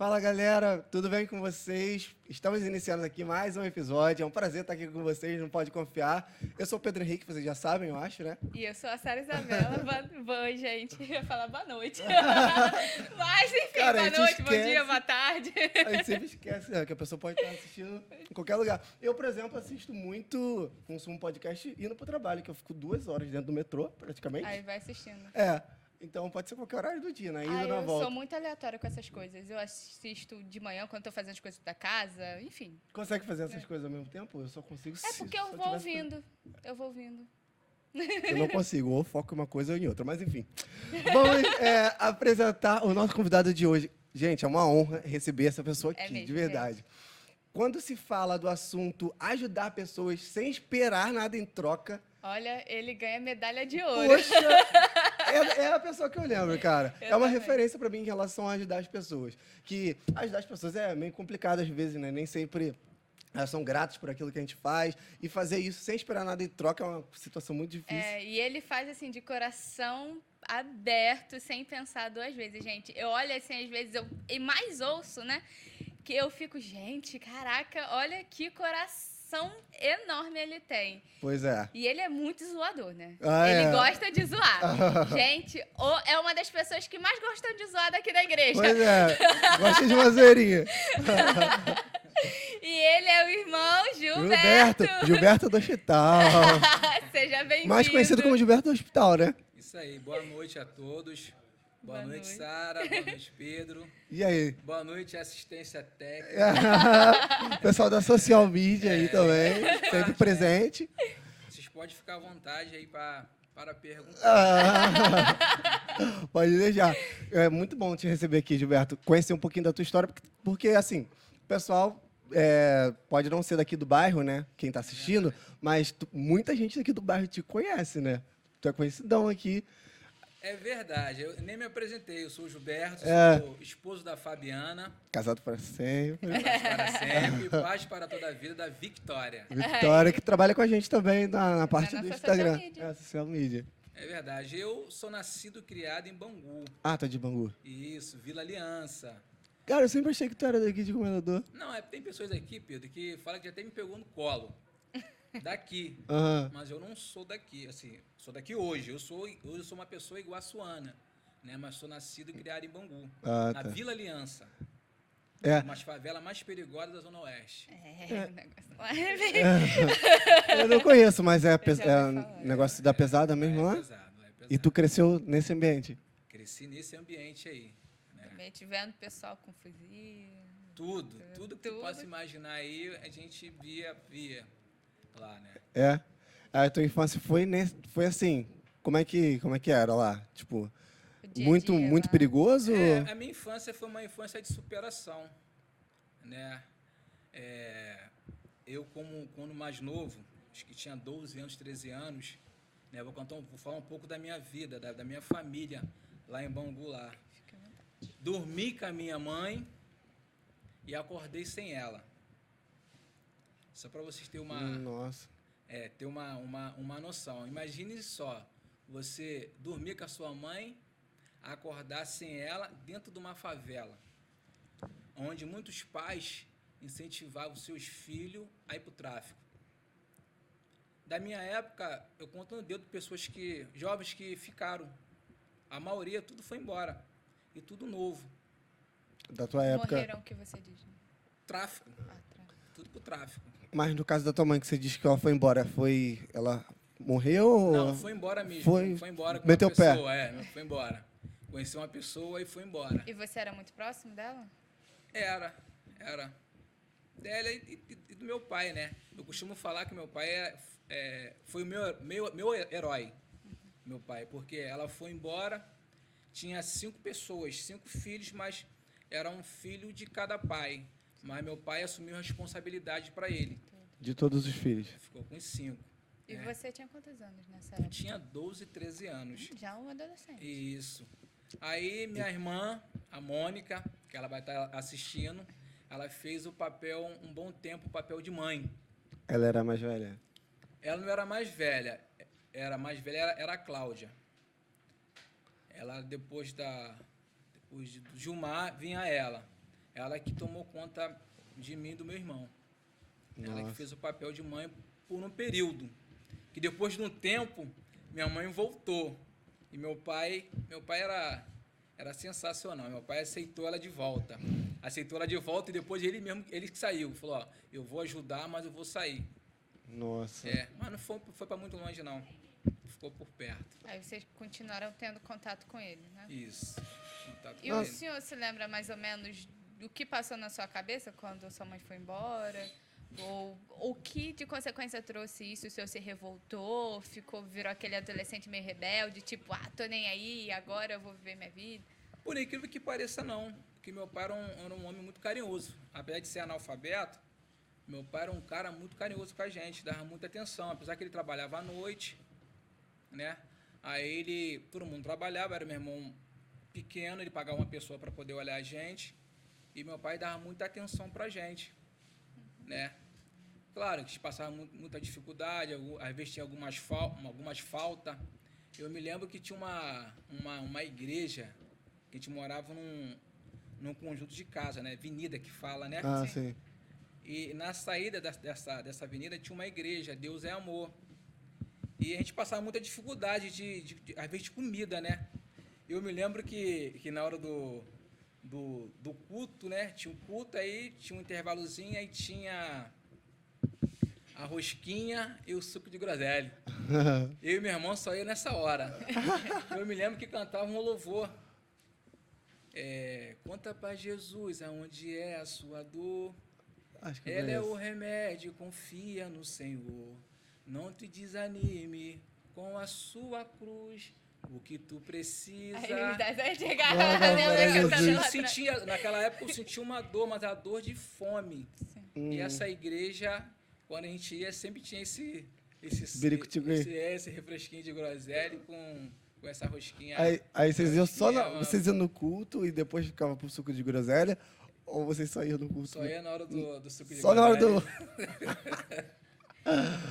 Fala, galera, tudo bem com vocês? Estamos iniciando aqui mais um episódio. É um prazer estar aqui com vocês, não pode confiar. Eu sou o Pedro Henrique, vocês já sabem, eu acho, né? E eu sou a Sara Isabela. Boa, gente. Eu ia falar boa noite. Mas, enfim, Cara, boa noite, bom dia, boa tarde. A gente sempre esquece, né, que a pessoa pode estar assistindo em qualquer lugar. Eu, por exemplo, assisto muito, consumo podcast indo pro trabalho, que eu fico 2 horas dentro do metrô, praticamente. Aí vai assistindo. Então pode ser qualquer horário do dia, na ida Ah, ou na eu volta. sou muito aleatória com essas coisas. Eu assisto de manhã, quando tô fazendo as coisas da casa, enfim. Consegue fazer essas coisas ao mesmo tempo? Eu só consigo É porque eu vou ouvindo. Eu vou ouvindo. Eu não consigo, ou foco em uma coisa ou em outra, mas enfim. Vamos apresentar o nosso convidado de hoje. Gente, é uma honra receber essa pessoa aqui, mesmo, de verdade. Quando se fala do assunto ajudar pessoas sem esperar nada em troca, Olha, ele ganha medalha de ouro. poxa, é a pessoa que eu lembro, cara. Eu É uma também. referência pra mim em relação a ajudar as pessoas. Que ajudar as pessoas é meio complicado às vezes, né? Nem sempre elas são gratas por aquilo que a gente faz. E fazer isso sem esperar nada em troca é uma situação muito difícil. E ele faz assim de coração aberto, sem pensar 2 vezes, gente. Eu olho assim, às vezes, e mais ouço, né? Que eu fico, gente, caraca, olha que coração enorme ele tem. Pois é. E ele é muito zoador, né? Ah, ele é? gosta de zoar. Gente, é uma das pessoas que mais gostam de zoar daqui da igreja. Pois é. Gosta de uma zoeirinha. E ele é o irmão Gilberto. Gilberto do Hospital. Seja bem-vindo. Mais conhecido como Gilberto do Hospital, né? Isso aí, boa noite a todos. Boa noite, noite. Sara. Boa noite, Pedro. E aí? Boa noite, assistência técnica. Pessoal da social media aí também, sempre presente. Vocês podem ficar à vontade aí para perguntar. Pode deixar. É muito bom te receber aqui, Gilberto. Conhecer um pouquinho da tua história, porque assim, o pessoal pode não ser daqui do bairro, né? Quem está assistindo, mas muita gente daqui do bairro te conhece, né? Tu é conhecidão aqui. É verdade, eu nem me apresentei. Eu sou o Gilberto, sou esposo da Fabiana, Casado para sempre. paz para sempre, paz para toda a vida da Victória. Vitória, que trabalha com a gente também na parte Na do nossa Instagram. social media. Social media. É verdade, eu sou nascido e criado em Bangu. Ah, tá de Bangu. Isso, Vila Aliança. Cara, eu sempre achei que tu era daqui de Comendador. Não, tem pessoas aqui, Pedro, que falam que já até me pegou no colo. Daqui. Aham. Mas eu não sou daqui, assim, sou daqui hoje. Hoje eu sou uma pessoa iguaçuana, né? Mas sou nascido e criado em Bangu, Ah, na tá. Vila Aliança. É. Uma favela mais perigosa da Zona Oeste. O negócio lá é bem... Eu não conheço, mas é já ouvi falar. negócio da pesada mesmo lá? É pesado. E tu cresceu nesse ambiente? Cresci nesse ambiente aí. Né? Também tivendo pessoal com fuzil. Tudo que tu Tudo. possa imaginar aí, a gente via lá, né? É. A tua infância foi assim, como é que era lá? Tipo, O dia a muito dia lá. perigoso? A minha infância foi uma infância de superação, né? Eu, quando mais novo, acho que tinha 12 anos, 13 anos, né? Vou falar um pouco da minha vida, da minha família lá em Bangu, lá. Fica à vontade. Dormi com a minha mãe e acordei sem ela. Só para vocês terem Nossa. ter uma noção. Imagine só, você dormir com a sua mãe, acordar sem ela dentro de uma favela, onde muitos pais incentivavam seus filhos a ir para o tráfico. Da minha época, eu conto no dedo pessoas jovens que ficaram. A maioria, tudo foi embora. E tudo novo. Da tua época. Morreram, o que você diz? Né? Tráfico. Tá. Tudo pro tráfico. Mas no caso da tua mãe, que você disse que ela foi embora, ela morreu ou... Não, foi embora mesmo. Foi embora com meteu uma o pé. pessoa. Foi embora. Conheci uma pessoa e foi embora. E você era muito próximo dela? Era. Dela e do meu pai, né? Eu costumo falar que meu pai foi o meu herói. Meu pai, porque ela foi embora, tinha 5 pessoas, 5 filhos, mas era um filho de cada pai. Mas meu pai assumiu a responsabilidade para ele. De todos os filhos. Ficou com 5. E É. você tinha quantos anos nessa Eu época? tinha 12, 13 anos. Já um adolescente. Isso. Aí minha irmã, a Mônica, que ela vai estar assistindo, ela fez um bom tempo, o papel de mãe. Ela era mais velha? Ela não era mais velha. Era a Cláudia. Ela, depois do Gilmar, vinha ela. ela que tomou conta de mim e do meu irmão. Ela que Nossa. fez o papel de mãe por um período. Que depois de um tempo, minha mãe voltou. E meu pai era sensacional. Meu pai aceitou ela de volta. Aceitou ela de volta e depois ele que saiu. Falou, ó, eu vou ajudar, mas eu vou sair. Nossa. Mas não foi para muito longe, não. Ficou por perto. Aí vocês continuaram tendo contato com ele, né? Isso. Contato E com o ele. senhor se lembra mais ou menos do que passou na sua cabeça quando sua mãe foi embora? Ou o que de consequência trouxe isso? O senhor se revoltou, virou aquele adolescente meio rebelde, tipo, tô nem aí, agora eu vou viver minha vida? Por incrível que pareça, não. Porque meu pai era um homem muito carinhoso. Apesar de ser analfabeto, meu pai era um cara muito carinhoso com a gente, dava muita atenção. Apesar que ele trabalhava à noite, né? Aí todo mundo trabalhava, era meu irmão pequeno, ele pagava uma pessoa para poder olhar a gente. E meu pai dava muita atenção pra gente, né? Claro que a gente passava muita dificuldade, às vezes tinha algumas faltas. Eu me lembro que tinha uma igreja, que a gente morava num conjunto de casa, né? Avenida que fala, né? Ah, sim. E na saída dessa avenida tinha uma igreja, Deus é Amor. E a gente passava muita dificuldade, às vezes, de comida, né? Eu me lembro que na hora do culto, né? Tinha um culto, aí tinha um intervalozinho, aí tinha a rosquinha e o suco de groselha. Eu e meu irmão só ia nessa hora. Eu me lembro que cantavam um louvor. Conta pra Jesus aonde é a sua dor. Acho que Ela é conheço. o remédio, confia no Senhor. Não te desanime com a sua cruz. O que tu precisa. Aí deve chegar Não, a minha mãe Jesus. cantando lá atrás. Naquela época eu sentia uma dor, mas a dor de fome. Hum. E essa igreja, quando a gente ia, sempre tinha esse Biricuticuí. esse refresquinho de groselha com essa rosquinha. Aí vocês iam Rosquinha, vocês iam no culto e depois ficavam pro suco de groselha? Ou vocês só iam no culto? Só ia na hora do suco de Só na hora do.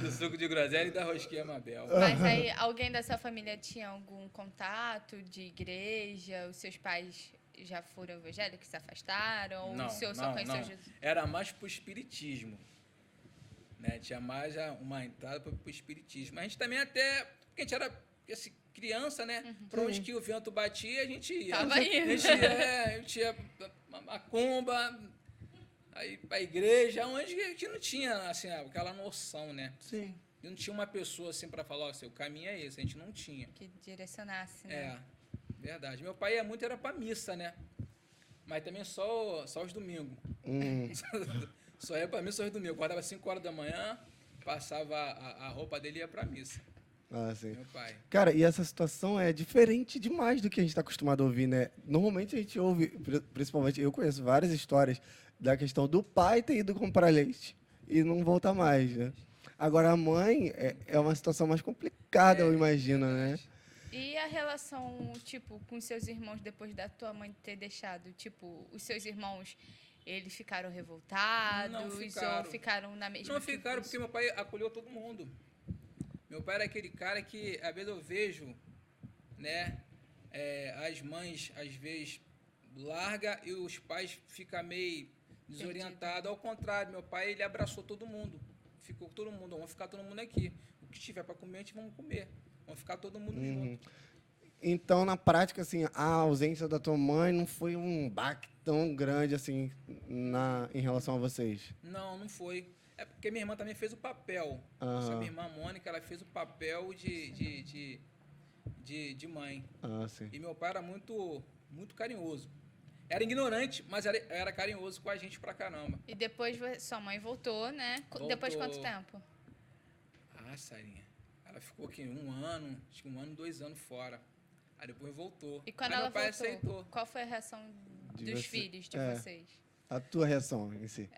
do suco de groselha e da rosquinha Mabel. Mas aí, alguém da sua família tinha algum contato de igreja? Os seus pais já foram evangélicos, se afastaram? Ou o senhor só conheceu Jesus? Era mais pro espiritismo. Né? Tinha mais uma entrada pro espiritismo. A gente também porque a gente era criança, né? Pra onde que o vento batia, a gente ia. Tava indo. A gente ia pra macumba, aí pra igreja, onde a gente não tinha assim, aquela noção, né? Sim. E não tinha uma pessoa assim para falar, o caminho é esse, a gente não tinha. Que direcionasse, né? Verdade. Meu pai ia muito, era pra missa, né? Mas também só os domingos. Só ia pra missa só os domingos. Acordava às 5 horas da manhã, passava a roupa dele e ia pra missa. Ah, sim. Meu pai. Cara, e essa situação é diferente demais do que a gente está acostumado a ouvir, né? Normalmente a gente ouve, principalmente eu conheço várias histórias da questão do pai ter ido comprar leite e não voltar mais, né? Agora a mãe é uma situação mais complicada, eu imagino, né? E a relação, tipo, com seus irmãos depois da tua mãe ter deixado? Tipo, os seus irmãos, eles ficaram revoltados? Não ficaram. Ou ficaram na mesma? Não ficaram porque meu pai acolheu todo mundo. Meu pai era aquele cara que, às vezes eu vejo, né, as mães, às vezes, larga e os pais ficam meio desorientados. Ao contrário, meu pai, ele abraçou todo mundo. Ficou todo mundo, vamos ficar todo mundo aqui. O que tiver para comer, a gente vamos comer. Vamos ficar todo mundo junto. Então, na prática, assim, a ausência da tua mãe não foi um baque tão grande, assim, em relação a vocês? Não foi. É porque minha irmã também fez o papel. Essa minha irmã Mônica, ela fez o papel de mãe. Ah, sim. E meu pai era muito, muito carinhoso. Era ignorante, mas era carinhoso com a gente pra caramba. E depois sua mãe voltou, né? Voltou. Depois de quanto tempo? Sarinha. Ela ficou aqui 1 ano, acho que 1 ano, 2 anos fora. Aí depois voltou. E quando Aí ela meu pai voltou, aceitou. qual foi a reação De dos você- filhos de é. vocês? A tua reação em si.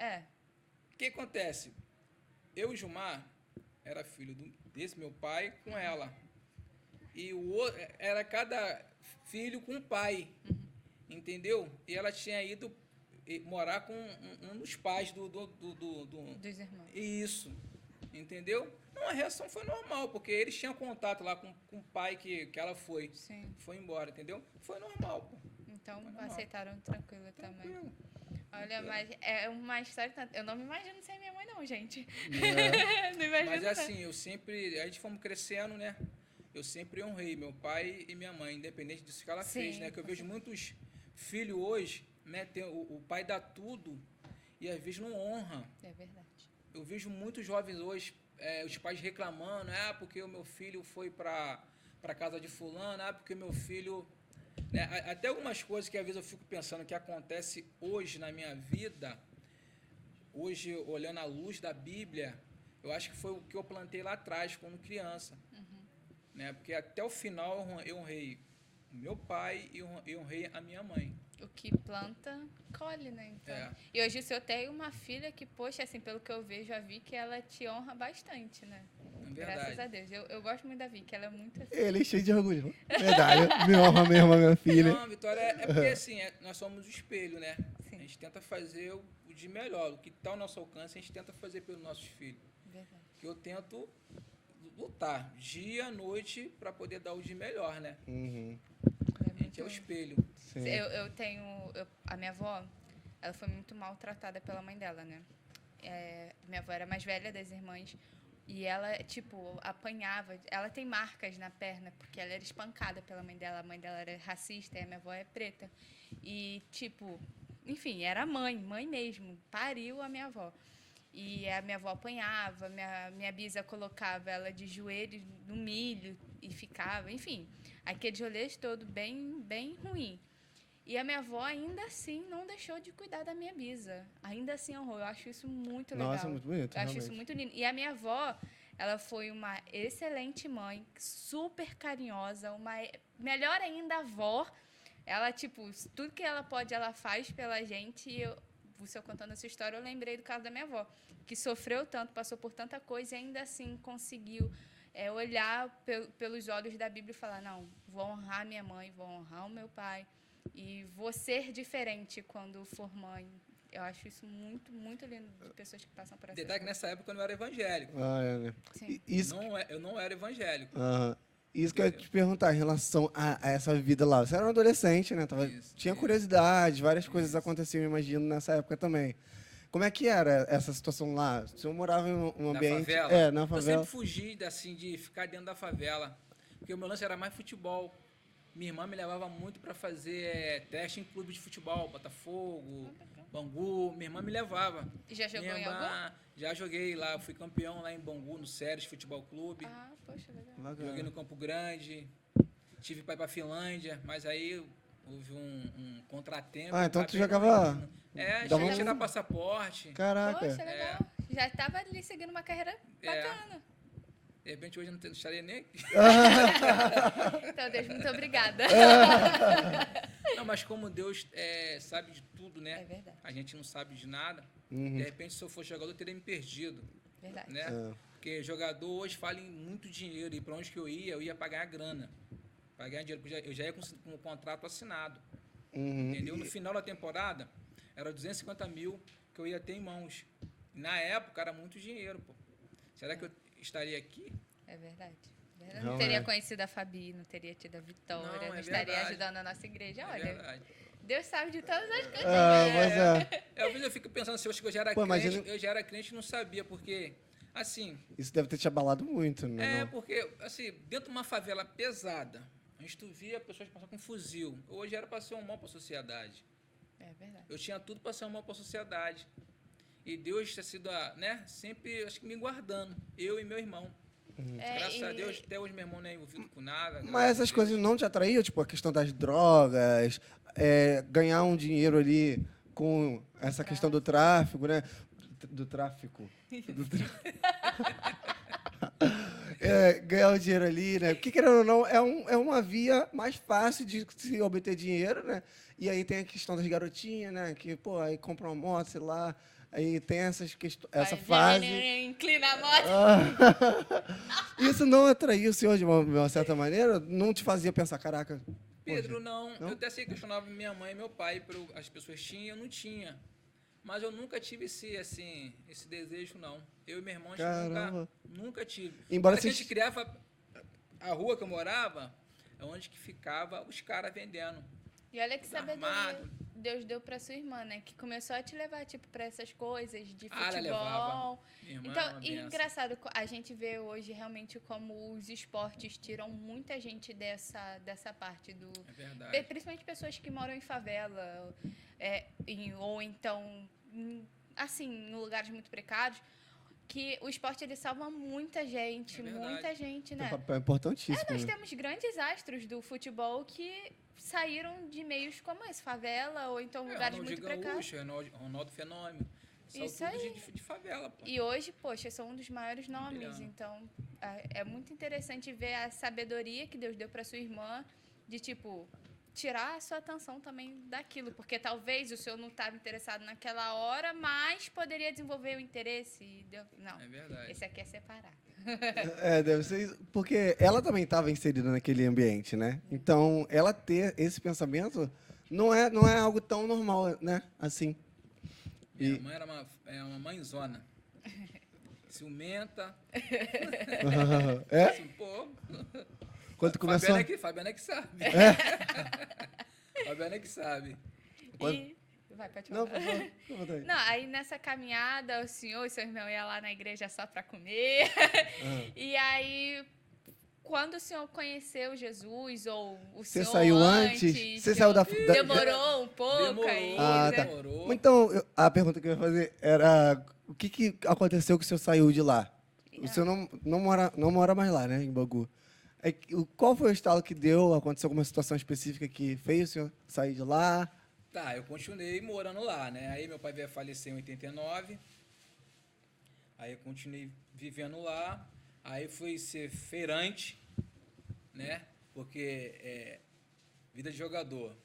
O que acontece? Eu e Gilmar era filho desse meu pai com ela. E o outro era cada filho com um pai. Entendeu? E ela tinha ido morar com um dos pais do Dos irmãos. Isso. Entendeu? Não, a reação foi normal, porque eles tinham contato lá com o pai que ela foi. Sim. Foi embora, entendeu? Foi normal, pô. Então Foi normal. aceitaram tranquilo também. Tranquilo. Olha, mas é uma história... Eu não me imagino sem minha mãe, não, gente. É. Não imagino, Mas não. assim, a gente fomos crescendo, né? Eu sempre honrei meu pai e minha mãe, independente disso que ela Sim, fez, né? Que eu com vejo muitos filhos hoje, né? O pai dá tudo e às vezes não honra. É verdade. Eu vejo muitos jovens hoje, os pais reclamando, porque o meu filho foi para casa de fulano, porque o meu filho... Né? Até algumas coisas que às vezes eu fico pensando que acontece hoje na minha vida, hoje olhando à luz da Bíblia, eu acho que foi o que eu plantei lá atrás, quando criança. Né? Porque até o final eu honrei o meu pai e eu honrei a minha mãe. O que planta, colhe, né? Então. É. E hoje, se eu tenho uma filha que, poxa, assim, pelo que eu vejo, já vi que ela te honra bastante, né? É Graças verdade. a Deus. Eu gosto muito da Vicky, ela é muito assim. Ele é cheio de orgulho. Verdade. Me honra mesmo a minha filha. Não, Vitória, é porque assim, nós somos o espelho, né? Sim. A gente tenta fazer o de melhor, o que está ao nosso alcance, a gente tenta fazer pelos nossos filhos. Verdade. Que eu tento lutar dia, noite, para poder dar o de melhor, né? Uhum. A gente é o espelho. Sim. Eu tenho... a minha avó, ela foi muito maltratada pela mãe dela, né? Minha avó era a mais velha das irmãs. E ela, tipo, apanhava. Ela tem marcas na perna, porque ela era espancada pela mãe dela. A mãe dela era racista e a minha avó é preta. E, tipo, enfim, era mãe mesmo. Pariu a minha avó. E a minha avó apanhava, minha bisa colocava ela de joelhos no milho e ficava, enfim, aquele rolê todo bem ruim. E a minha avó ainda assim não deixou de cuidar da minha bisa. Ainda assim honrou. Eu acho isso muito legal. Nossa, muito bonito, Eu acho isso realmente. muito lindo. E a minha avó, ela foi uma excelente mãe, super carinhosa, melhor ainda avó. Ela, tipo, tudo que ela pode, ela faz pela gente. E você contando essa história, eu lembrei do caso da minha avó, que sofreu tanto, passou por tanta coisa e ainda assim conseguiu olhar pelos olhos da Bíblia e falar, não, vou honrar minha mãe, vou honrar o meu pai e vou ser diferente quando for mãe. Eu acho isso muito, muito lindo de pessoas que passam por essa Detalhe que nessa época eu não era evangélico. Né? Sim. Isso, Eu não era evangélico. isso que eu ia te perguntar em relação a essa vida lá. Você era um adolescente, né? Tinha curiosidade, várias coisas aconteciam, imagino, nessa época também. Como é que era essa situação lá? O senhor morava em um ambiente... Na favela? na Eu favela. sempre fugi assim, de ficar dentro da favela. Porque o meu lance era mais futebol. Minha irmã me levava muito para fazer teste em clube de futebol, Botafogo, Bangu. Minha irmã me levava. E já jogou Minha em irmã, algum? Já joguei lá, fui campeão lá em Bangu, no Séries Futebol Clube. Ah, poxa, legal. Bacana. Joguei no Campo Grande. Tive para ir para Finlândia, mas aí houve um contratempo. Então tu acabei jogava... não indo. dava Cheguei um- a tirar passaporte. Caraca. Poxa, legal. Já estava ali seguindo uma carreira bacana. De repente hoje eu não estaria nem aqui. Então, Deus, muito obrigada. Não, mas como Deus sabe de tudo, né? É verdade. A gente não sabe de nada. Uhum. De repente, se eu fosse jogador, eu teria me perdido. Verdade. Né? Porque jogador hoje fala em muito dinheiro. E para onde que eu ia para ganhar grana. Para ganhar dinheiro. Porque eu já ia com um contrato assinado. Uhum. Entendeu? No final da temporada, era 250 mil que eu ia ter em mãos. Na época, era muito dinheiro, pô. Será que eu estaria aqui? É verdade. Eu Não não teria é. conhecido a Fabi, não teria tido a Vitória, Não, não, é estaria verdade. ajudando a nossa igreja. É Olha, verdade. Deus sabe de todas as coisas. Pois é. Às vezes eu fico pensando, se eu acho que eu já era Pô, mas crente, eu já era crente e não sabia, porque, assim, Isso deve ter te abalado muito, né? não? porque, assim, dentro de uma favela pesada, a gente via pessoas passando com fuzil. Hoje era para ser um mal para a sociedade. É verdade. Eu tinha tudo para ser um mal para a sociedade. E Deus tinha sido, sempre, acho que me guardando, eu e meu irmão. Graças a Deus, até hoje meu irmão não é envolvido com nada. Mas essas coisas não te atraíam? Tipo, a questão das drogas, ganhar um dinheiro ali com essa questão do tráfico, né? Do tráfico. Ganhar o dinheiro ali, né? Porque, querendo ou não, é uma via mais fácil de se obter dinheiro, né? E aí tem a questão das garotinhas, né? Que, pô, aí compra uma moto, sei lá. Aí tem essas questões, essa fase. Inclina a moto. Isso não atraía o senhor de uma certa maneira? Não te fazia pensar, caraca... Pedro, poxa, não. não? Eu até sei que questionava minha mãe e meu pai, as pessoas tinham, eu não tinha. Mas eu nunca tive esse desejo, não. Eu e meu irmão, a gente Caramba. nunca tive. Embora Quando a vocês- gente criava, a rua que eu morava, é onde que ficava os caras vendendo. E olha que sabedoria Armado. Deus deu pra sua irmã, né? Que começou a te levar, tipo, pra essas coisas de Ela levava. futebol. Minha irmã é Então, uma e benção. engraçado, a gente vê hoje realmente como os esportes tiram muita gente dessa parte do... É verdade. Principalmente pessoas que moram em favela, ou então, assim, em lugares muito precários, que o esporte, ele salva muita gente, É verdade. muita gente, Tem né? um papel importantíssimo. Nós né? temos grandes astros do futebol que saíram de meios como esse, favela, ou então lugares muito precários. Ronaldo Fenômeno. São Isso tudo aí. de favela, pô. E hoje, poxa, são um dos maiores nomes. Brilhando. Então, é muito interessante ver a sabedoria que Deus deu para sua irmã de, tipo, tirar a sua atenção também daquilo. Porque talvez o senhor não estava interessado naquela hora, mas poderia desenvolver o interesse. E não, É verdade. esse aqui é separado. Deve ser isso. Porque ela também estava inserida naquele ambiente, né? Então, ela ter esse pensamento não é algo tão normal, né? Assim. Minha mãe era uma mãezona. Ciumenta. É? Assim, pô. Quando começou... Fabiana é que sabe. Fabiana é que sabe. E... Vai, pode falar. Não, por favor. Fica à vontade. Não, aí nessa caminhada, o senhor e seu irmão iam lá na igreja só para comer. E aí, quando o senhor conheceu Jesus, ou o Você senhor saiu antes? Você saiu da... Demorou um pouco aí. Ah, né? tá. Demorou. Então, a pergunta que eu ia fazer era... O que aconteceu que o senhor saiu de lá? O senhor não mora mais lá, né? Em Bangu. Qual foi o estalo que deu? Aconteceu alguma situação específica que fez o senhor sair de lá? Tá, eu continuei morando lá, né? Aí meu pai veio a falecer em 89. Aí eu continuei vivendo lá. Aí fui ser feirante, né? Porque vida de jogador.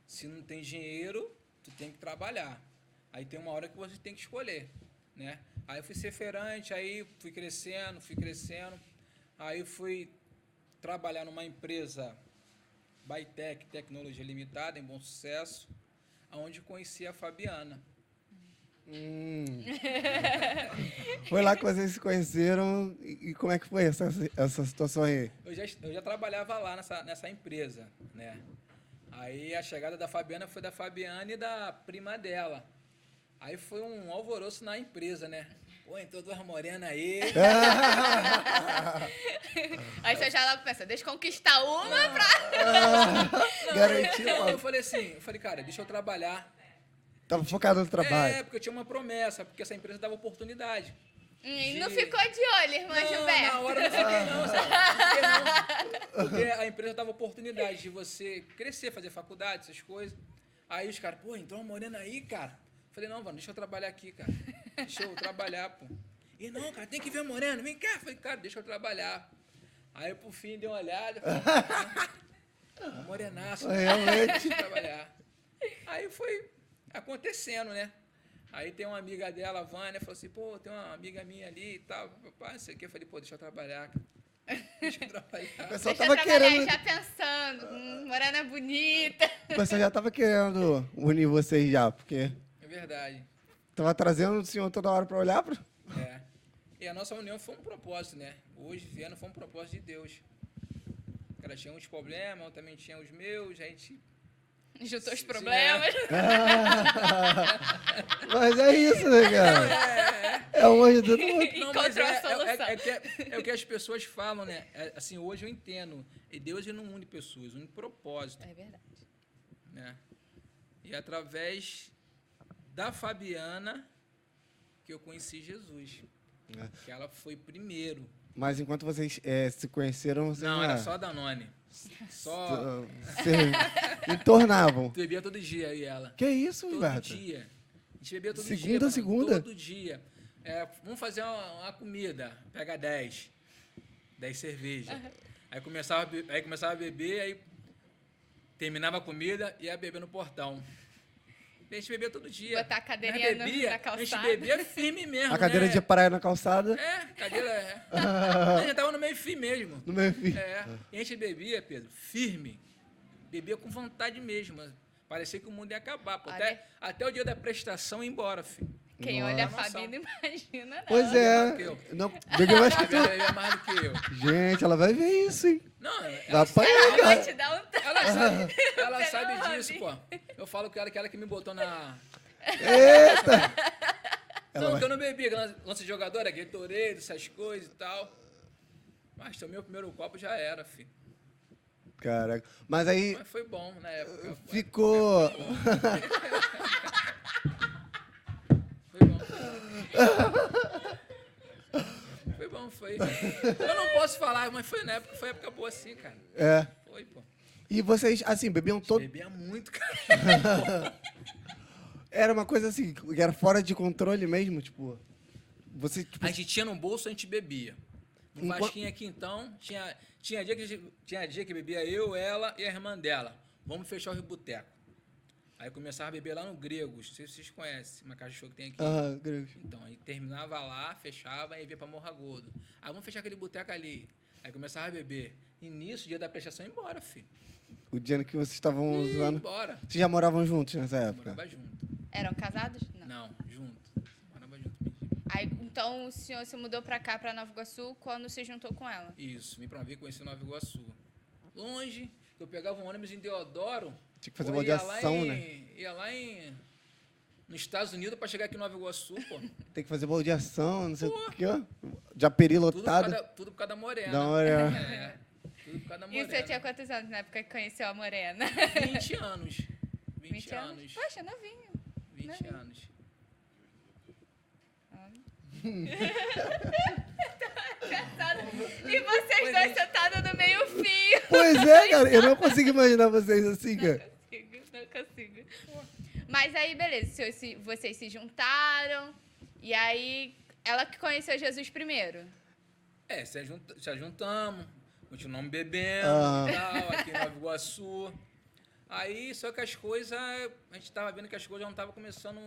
Se não tem dinheiro, tu tem que trabalhar. Aí tem uma hora que você tem que escolher, né? Aí fui ser feirante, aí fui crescendo. Aí fui trabalhar numa empresa Baitec Tecnologia Limitada, em Bom Sucesso, onde conheci a Fabiana. Foi lá que vocês se conheceram e como é que foi essa situação aí? Eu já trabalhava lá nessa empresa, né? Aí a chegada da Fabiana foi da Fabiana e da prima dela. Aí foi um alvoroço na empresa, né? Pô, entrou duas morenas aí. Aí você já lá pensa, deixa eu conquistar uma pra... Garantiu. Eu falei, cara, deixa eu trabalhar. Tava focado no trabalho. Porque eu tinha uma promessa, porque essa empresa dava oportunidade. E não ficou de olho, irmã Gilberto. Na hora eu não fiquei não, sabe? Não fiquei não. Porque a empresa dava oportunidade de você crescer, fazer faculdade, essas coisas. Aí os caras, pô, entrou uma morena aí, cara. Falei, não, mano, deixa eu trabalhar aqui, cara. Deixa eu trabalhar, pô. E não, cara, tem que ver morena, vem cá. Falei, cara, deixa eu trabalhar. Aí, por fim, dei uma olhada. Falei, uma morenaça. Realmente. Deixa eu trabalhar. Aí foi acontecendo, né? Aí tem uma amiga dela, a Vânia, falou assim, pô, tem uma amiga minha ali e tal, não sei o quê. Eu falei, pô, deixa eu trabalhar, cara. Deixa eu trabalhar. O pessoal Deixa eu tava trabalhar querendo. já pensando, morena bonita. O pessoal já tava querendo unir vocês já, porque É verdade. tava trazendo o senhor toda hora pra olhar pro. É. E a nossa união foi um propósito, né? Hoje, vendo, foi um propósito de Deus. Ela tinha uns problemas, eu também tinha os meus, a gente... Juntou os Sim, problemas. Mas é isso, né, cara? É um ajudando o outro. Não, mas Encontrou a solução. é o que as pessoas falam, né? Assim, hoje eu entendo. E Deus ele não une pessoas, une propósito, É verdade. né? E através da Fabiana que eu conheci Jesus. É. Que ela foi primeiro. Mas enquanto vocês se conheceram, vocês Não, era só Danone. Só... se entornavam. Bebia todo dia, eu e ela. Que isso, Todo Gilberto? dia. A gente bebia todo Segunda dia. a segunda? Todo dia. Vamos fazer uma comida. Pega 10 cervejas. Aí começava a beber, aí terminava a comida e ia beber no portão. A gente bebia todo dia. Botar a cadeirinha Mas bebia, na calçada. A gente bebia firme mesmo, A cadeira né? de praia na calçada, Cadeira... A gente tava no meio fim mesmo. no meu filho. E a gente bebia, Pedro, firme. Bebia com vontade mesmo. Parecia que o mundo ia acabar. Pô. Olha. Até o dia da prestação ir embora, filho. Quem Nossa. olha a Fabi não imagina, não. Pois mais do que é. eu. Não, bebeu mais A que tu. Bebê é mais do que eu. Gente, ela vai ver isso, hein? Não, Vai ela, apanhar, Ela vai cara. te dar um tapa. ela Você sabe não, disso, Robin. pô. Eu falo com ela que ela que me botou na... Eita! Ela Não, vai- que eu não bebi, lance de jogador, é Gatorade, essas coisas e tal. Mas tomei o primeiro copo, já era, filho. Caraca. Mas aí Mas foi bom na época. ficou. Foi bom. Foi bom, foi. Eu não posso falar, mas foi na época, foi época boa assim, cara. É. Foi, pô. E vocês, assim, bebiam todo. Bebia muito, cara. Era uma coisa assim, que era fora de controle mesmo, tipo. Você, tipo, A gente tinha no bolso, a gente bebia. No Enquanto- Vasquinho aqui, então, tinha dia que bebia eu, ela e a irmã dela. Vamos fechar o boteco. Aí começava a beber lá no Gregos, não sei se vocês conhecem, uma casa de show que tem aqui. ah, grego. Então, aí terminava lá, fechava e ia pra Morra Gordo. Aí vamos fechar aquele boteco ali. Aí começava a beber. E nisso, dia da prestação, ia embora, filho. O dia que vocês estavam Ia usando. embora. Vocês já moravam juntos nessa época? Morava junto. Eram casados? Não. Não, junto. Morava junto mesmo. Aí, então o senhor se mudou pra cá, pra Nova Iguaçu, quando se juntou com ela? Isso, vim pra vir conhecer Nova Iguaçu. Longe, eu pegava um ônibus em Deodoro. Tinha que fazer pô, uma ia baldeação, lá né? Ia lá nos Estados Unidos pra chegar aqui em Nova Iguaçu, pô. Tem que fazer baldeação, não sei Pô. o quê. Já peri lotado. Tudo por causa da morena. Da morena. É, tudo por causa da E o morena. senhor tinha quantos anos na época que conheceu a Morena? 20 anos. 20 anos. Poxa, novinho. 20 anos. E vocês dois sentados no meio fio. Pois é, cara. Eu não consigo imaginar vocês assim, cara. Não consigo. Mas aí, beleza, vocês se juntaram. E aí, ela que conheceu Jesus primeiro. É, se juntamos, continuamos bebendo Ah. e tal, aqui em Nova Iguaçu. Aí, só que as coisas, a gente tava vendo que as coisas não estavam começando...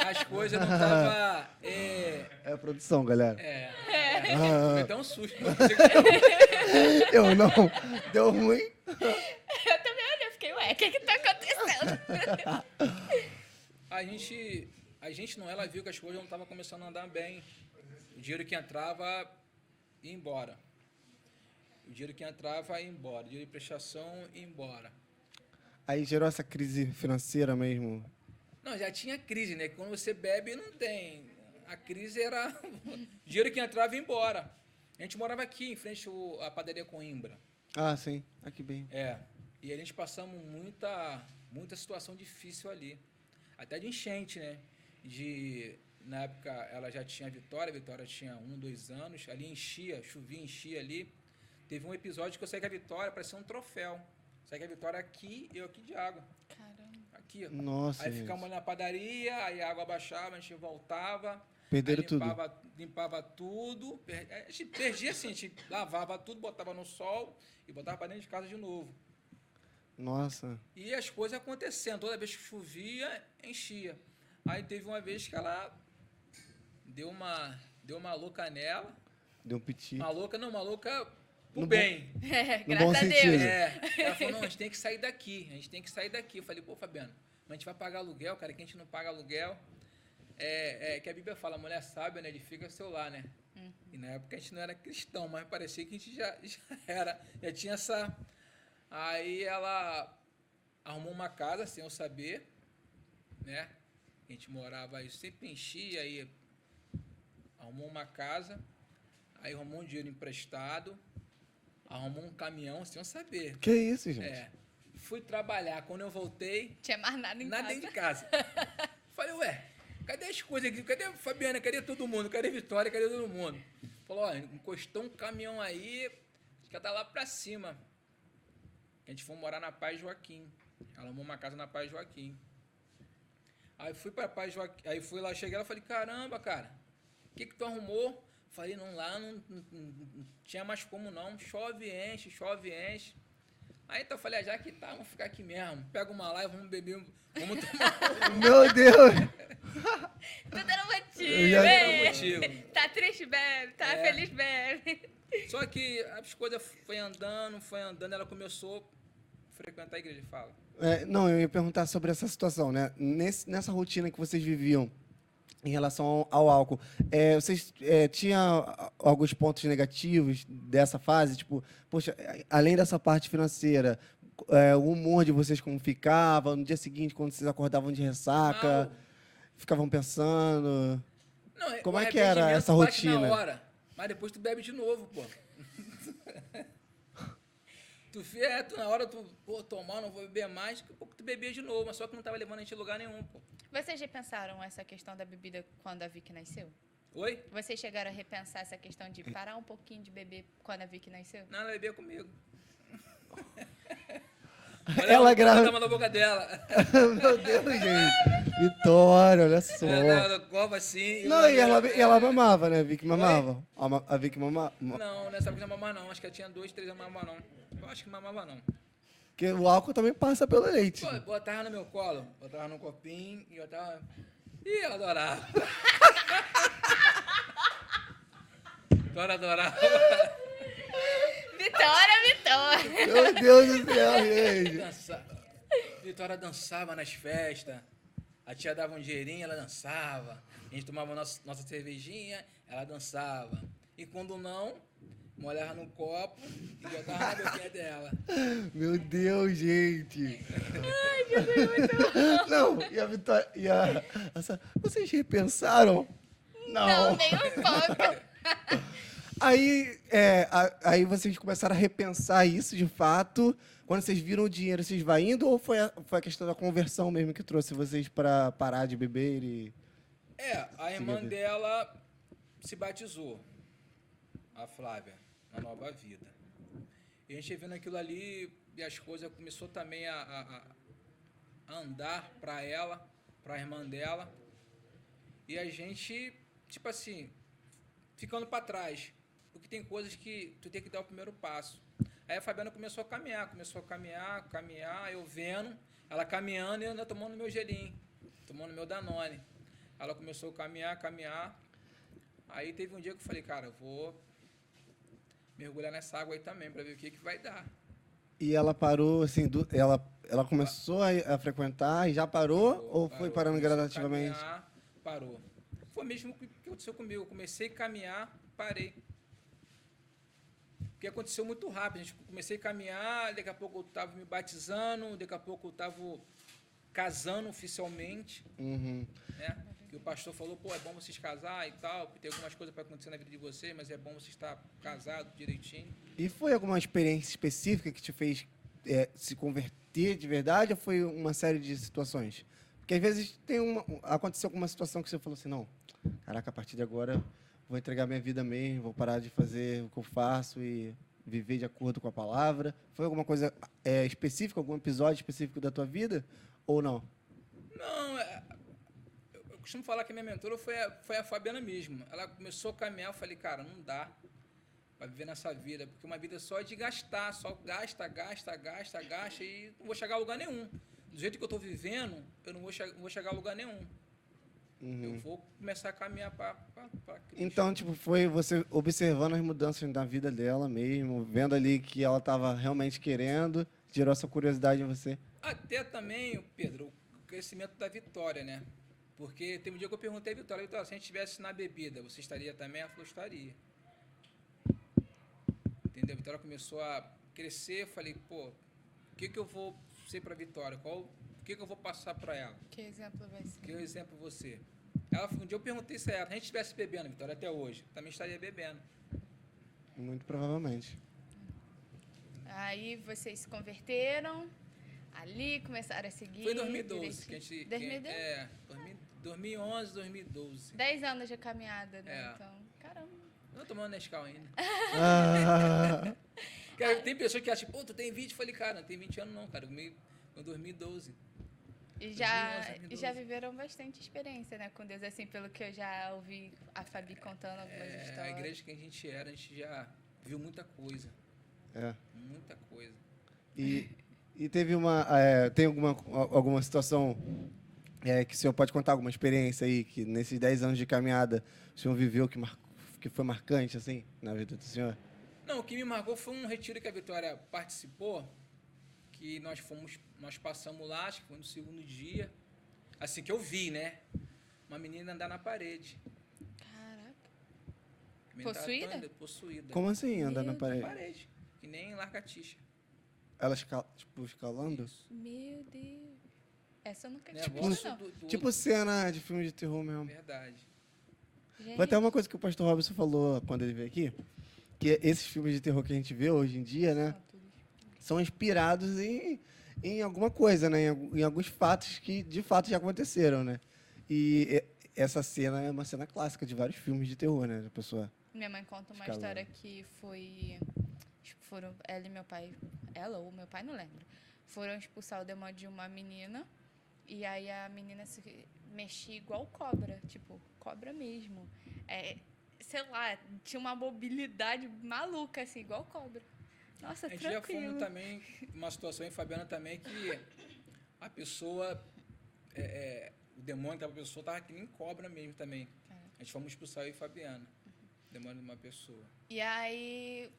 As coisas não estavam... É a produção, galera. Foi até um susto. Eu não. Deu ruim. Eu também olhei, fiquei, ué, o que tá acontecendo? A gente não, ela viu que as coisas não estavam começando a andar bem. O dinheiro que entrava ia embora. O dinheiro que entrava ia embora. O dinheiro de prestação ia embora. Aí gerou essa crise financeira mesmo. Não, já tinha crise, né? Quando você bebe, não tem. A crise era... O dinheiro que entrava ia embora. A gente morava aqui, em frente à padaria Coimbra. Ah, sim. Aqui bem. É. E a gente passamos muita situação difícil ali. Até de enchente, né? Na época, ela já tinha a Vitória tinha 1, 2 anos. Ali enchia, chovia, enchia ali. Teve um episódio que eu saí com a Vitória, parecia um troféu. Saí com a Vitória aqui, eu aqui de água. Caramba. Aqui, ó. Nossa, Aí gente. ficamos na padaria, aí a água baixava, a gente voltava. Perderam aí tudo. Limpava tudo. A gente perdia assim, a gente lavava tudo, botava no sol e botava para dentro de casa de novo. Nossa. E as coisas acontecendo. Toda vez que chovia, enchia. Aí teve uma vez que ela deu uma louca nela. Deu um piti. Uma louca pro No bem. É, No bom graças a Deus. sentido. Ela falou, não, a gente tem que sair daqui. A gente tem que sair daqui. Eu falei, pô, Fabiano, mas a gente vai pagar aluguel, cara, que a gente não paga aluguel. Que a Bíblia fala, mulher sábia, né, edifica seu lar, né? E na época a gente não era cristão, mas parecia que a gente já era. Já tinha essa... Aí ela arrumou uma casa, sem eu saber, né? A gente morava aí, sempre enchia, aí arrumou uma casa, aí arrumou um dinheiro emprestado, arrumou um caminhão, sem eu saber. Que isso, gente? Fui trabalhar, quando eu voltei, Tinha mais nada em nada casa. dentro de casa. Falei, ué, cadê as coisas aqui? Cadê a Fabiana? Cadê todo mundo? Cadê a Vitória? Cadê todo mundo? Falou, ó, encostou um caminhão aí, que tá lá pra cima. A gente foi morar na Paz Joaquim. Ela arrumou uma casa na Paz Joaquim. Aí fui pra Paz Joaquim, aí fui lá, cheguei lá, falei, caramba, cara, o que tu arrumou? Falei, não, lá não tinha mais como não, chove, enche. Aí então eu falei, já que tá, vamos ficar aqui mesmo. Pega uma lá e vamos beber, vamos tomar Meu Deus! Tudo era motivo, Eu já- é. motivo. Tá triste, bebe. Tá feliz, bebe. Só que as coisas foi andando, ela começou frequentar a igreja, fala. Não, eu ia perguntar sobre essa situação, né? Nessa rotina que vocês viviam em relação ao álcool, vocês tinham alguns pontos negativos dessa fase? Tipo, poxa, além dessa parte financeira, o humor de vocês como ficava? No dia seguinte, quando vocês acordavam de ressaca, Mal. ficavam pensando? Não, Como o é que era arrependimento essa bate rotina? na hora, mas depois tu bebe de novo, pô. Tu na hora tu, pô, tomar, não vou beber mais, daqui a pouco tu bebia de novo, mas só que não tava levando a gente a lugar nenhum, pô. Vocês já pensaram essa questão da bebida quando a Vicky nasceu? Oi? Vocês chegaram a repensar essa questão de parar um pouquinho de beber quando a Vicky nasceu? Não, ela bebia comigo. Ela grávida. Tava na boca dela. Meu Deus, gente. Vitória, olha só. Ela tava cova assim. Não, e ela mamava, né? A Vicky mamava. A Vicky mamava. Não, nessa época não mamava não. Acho que ela tinha 2, 3 anos, não mamava não. Eu acho que mamava não. Porque o álcool também passa pelo leite. Pô, botava no meu colo, botava no copinho e eu tava... Ih, ela adorava. Vitória adorava. Vitória! Meu Deus do céu, gente. Vitória dançava nas festas. A tia dava um dinheirinho, ela dançava. A gente tomava nossa cervejinha, ela dançava. E quando não, molhava no copo e botava na boquinha dela. Meu Deus, gente. Ai, Jesus, muito bom. Não, e a Vitória... Vocês repensaram? Não, nem um pouco. Aí vocês começaram a repensar isso, de fato. Quando vocês viram o dinheiro, vocês vão indo? Ou foi a questão da conversão mesmo que trouxe vocês para parar de beber e... A irmã dela se batizou, a Flávia, na Nova Vida. E a gente vendo aquilo ali, e as coisas começou também a andar para ela, para a irmã dela. E a gente, tipo assim, ficando para trás. Porque tem coisas que tu tem que dar o primeiro passo. Aí a Fabiana começou a caminhar, eu vendo, ela caminhando e eu ainda tomando meu gelinho, tomando meu Danone. Ela começou a caminhar. Aí teve um dia que eu falei, cara, eu vou mergulhar nessa água aí também para ver o que vai dar. E ela parou, assim, ela começou a frequentar e já parou? Ou foi parando gradativamente? Parou. Foi mesmo o que aconteceu comigo. Eu comecei a caminhar, parei. Porque aconteceu muito rápido. A gente comecei a caminhar, daqui a pouco eu estava me batizando, daqui a pouco eu estava casando oficialmente. Uhum. Né? Que o pastor falou, pô, é bom vocês casar e tal, tem algumas coisas para acontecer na vida de vocês, mas é bom você estar casado direitinho. E foi alguma experiência específica que te fez se converter de verdade ou foi uma série de situações? Porque às vezes aconteceu alguma situação que você falou assim, não, caraca, a partir de agora vou entregar minha vida mesmo, vou parar de fazer o que eu faço e viver de acordo com a palavra. Foi alguma coisa específica, algum episódio específico da tua vida ou não? Não, eu costumo falar que a minha mentora foi a Fabiana mesmo. Ela começou a caminhar, eu falei, cara, não dá para viver nessa vida, porque uma vida só é de gastar, só gasta e não vou chegar a lugar nenhum. Do jeito que eu estou vivendo, eu não vou chegar a lugar nenhum. Uhum. Eu vou começar a caminhar para Cristo. Então, tipo, foi você observando as mudanças na vida dela mesmo, vendo ali que ela estava realmente querendo, gerou essa curiosidade em você. Até também, Pedro, o crescimento da Vitória, né? Porque tem um dia que eu perguntei a Vitória, se a gente estivesse na bebida, você estaria também? Ela falou, estaria. Entendeu? A Vitória começou a crescer, eu falei, pô, o que eu vou ser para a Vitória? O que eu vou passar para ela? Que exemplo vai ser? Que exemplo você? Um dia eu perguntei se ela, se a gente estivesse bebendo, Vitória, até hoje, também estaria bebendo. Muito provavelmente. Aí vocês se converteram, ali começaram a seguir. Foi em 2012 que a gente... 2012? 2011, 2012. 10 anos de caminhada, né? É. Então, caramba. Não tomando Nescau ainda. Ah, Cara, tem pessoas que acham, pô, tu tem 20? Eu falei, cara, não tem 20 anos não, cara. Eu comecei em 2012. E já 2011. viveram bastante experiência, né, com Deus, assim, pelo que eu já ouvi a Fabi contando algumas A histórias. igreja que a gente era, a gente já viu muita coisa. Muita coisa. E teve tem alguma situação que o senhor pode contar, alguma experiência aí, que nesses 10 anos de caminhada o senhor viveu que foi marcante, assim, na vida do senhor? Não, o que me marcou foi um retiro que a Vitória participou, que nós passamos lá, acho que foi no segundo dia, assim que eu vi, né? Uma menina andar na parede. Caraca. A menina tava Possuída? toda possuída. Como assim, andando na Meu parede? Parede. Que nem largatixa. Ela tipo, escalando? Isso. Meu Deus. Essa eu nunca tinha Negócio visto, não. do Tipo cena de filme de terror mesmo. Verdade. Gente, Foi até uma coisa que o pastor Robson falou quando ele veio aqui, que esses filmes de terror que a gente vê hoje em dia, né, são inspirados em alguma coisa, né, em alguns fatos que de fato já aconteceram, né. E essa cena é uma cena clássica de vários filmes de terror, né, a pessoa. Minha mãe conta uma Escalando. história que foi... Foram ela e meu pai... Ela ou meu pai, não lembro. Foram expulsar o demônio de uma menina. E aí a menina se mexia igual cobra. Tipo, cobra mesmo. Sei lá, tinha uma mobilidade maluca, assim, igual cobra. Nossa, A gente já tranquilo. fomos também, uma situação em Fabiana também, que a pessoa, o demônio da pessoa estava que nem cobra mesmo também. A gente fomos expulsar eu e Fabiana, o demônio de uma pessoa. E aí,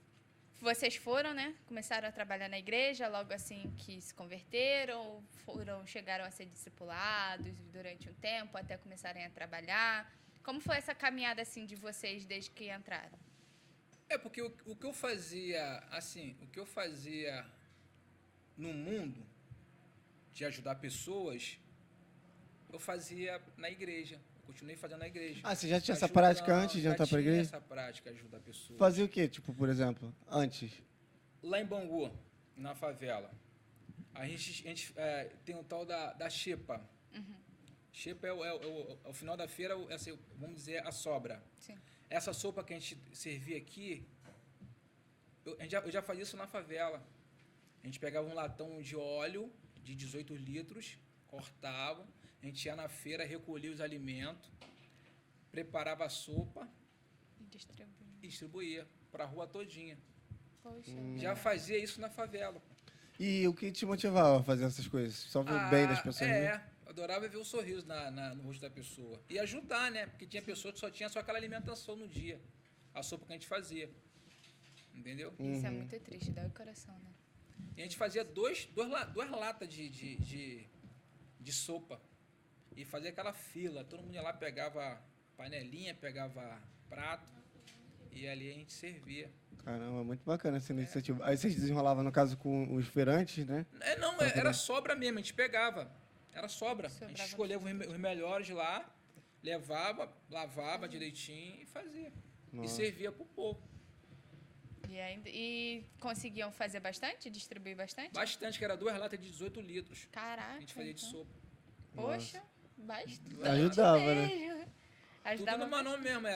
vocês foram, né? Começaram a trabalhar na igreja, logo assim que se converteram, chegaram a ser discipulados durante um tempo, até começarem a trabalhar. Como foi essa caminhada, assim, de vocês desde que entraram? Porque o que eu fazia, assim, o que eu fazia no mundo, de ajudar pessoas, eu fazia na igreja. Eu continuei fazendo na igreja. Ah, você já tinha essa Ajudando, prática antes de já entrar pra tinha igreja? essa prática, ajudar pessoas. Fazia o quê, tipo, por exemplo, antes? Lá em Bangu, na favela, a gente tem o tal da xepa. Xepa é o final da feira, assim, vamos dizer, a sobra. Sim. Essa sopa que a gente servia aqui, eu já fazia isso na favela. A gente pegava um latão de óleo de 18 litros, cortava, a gente ia na feira, recolhia os alimentos, preparava a sopa e distribuía para a rua todinha. Poxa. Já fazia isso na favela. E o que te motivava a fazer essas coisas? Só ver o bem das pessoas, né? Eu adorava ver o sorriso no rosto da pessoa. E ajudar, né? Porque tinha pessoas que só tinha só aquela alimentação no dia. A sopa que a gente fazia. Entendeu? Isso é muito triste, dá o coração, né? E a gente fazia duas latas de sopa. E fazia aquela fila. Todo mundo ia lá, pegava panelinha, pegava prato. E ali a gente servia. Caramba, muito bacana essa iniciativa. Aí vocês desenrolavam, no caso, com os feirantes, né? Era sobra mesmo, a gente pegava. Era sobra. A gente escolhia os melhores lá, levava, lavava direitinho e fazia. Nossa. E servia pro povo. E conseguiam fazer bastante? Distribuir bastante? Bastante, que era 2 latas de 18 litros. Caraca. A gente fazia de então. sopa. Poxa, bastante. Ajudava, né? mesmo. Tudo Ajudava no manão mesmo.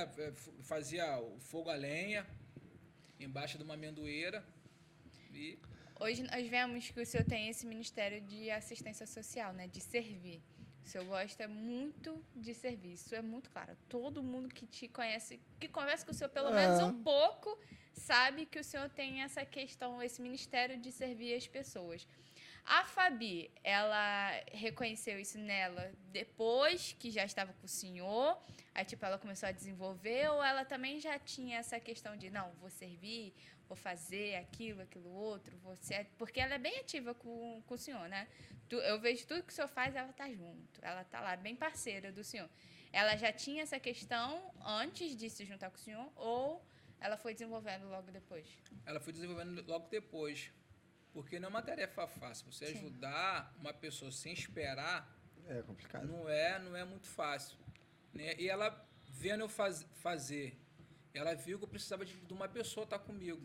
Fazia o fogo a lenha, embaixo de uma amendoeira. E Hoje nós vemos que o senhor tem esse ministério de assistência social, né? De servir. O senhor gosta muito de servir. Isso é muito claro. Todo mundo que te conhece, que conversa com o senhor pelo menos um pouco, sabe que o senhor tem essa questão, esse ministério de servir as pessoas. A Fabi, ela reconheceu isso nela depois que já estava com o senhor? Aí, tipo, ela começou a desenvolver? Ou ela também já tinha essa questão de, não, vou servir, vou fazer aquilo outro, porque ela é bem ativa com o senhor, né? Eu vejo tudo que o senhor faz, ela tá junto. Ela tá lá, bem parceira do senhor. Ela já tinha essa questão antes de se juntar com o senhor? Ou ela foi desenvolvendo logo depois? ela foi desenvolvendo logo depois. Porque não é uma tarefa fácil. Você ajudar uma pessoa sem esperar É complicado. não é muito fácil. Né? E ela, vendo eu fazer, ela viu que eu precisava de uma pessoa estar comigo,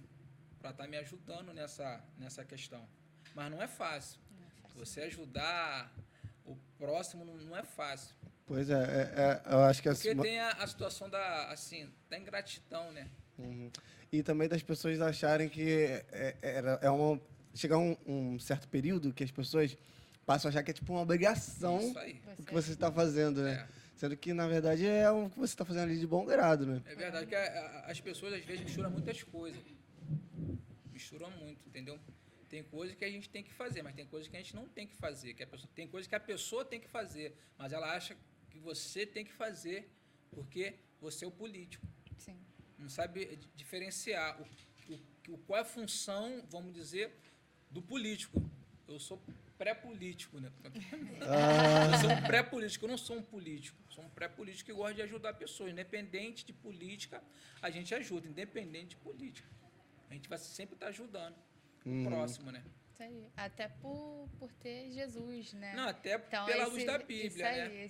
para estar me ajudando nessa questão. Mas não é fácil. Você ajudar o próximo não é fácil. Pois eu acho que Porque tem a situação da ingratidão, né? Uhum. E também das pessoas acharem que chegar um certo período que as pessoas passam a achar que é tipo uma obrigação Isso aí. o que você está fazendo, né? É. Sendo que, na verdade, é o que você está fazendo ali de bom grado, né? É verdade que as pessoas, às vezes, misturam muitas coisas. Misturam muito, entendeu? Tem coisas que a gente tem que fazer, mas tem coisas que a gente não tem que fazer. Tem coisas que a pessoa tem que fazer, mas ela acha que você tem que fazer porque você é o político. Sim. Não sabe diferenciar qual é a função, vamos dizer, do político. eu sou pré-político, né? Ah, Eu sou um pré-político, eu não sou um político. Sou um pré-político que gosta de ajudar pessoas. Independente de política, a gente ajuda. Independente de política. A gente vai sempre estar ajudando o próximo, né? Isso aí. Até por ter Jesus, né? Não, até Então, pela luz da isso Bíblia, aí, né?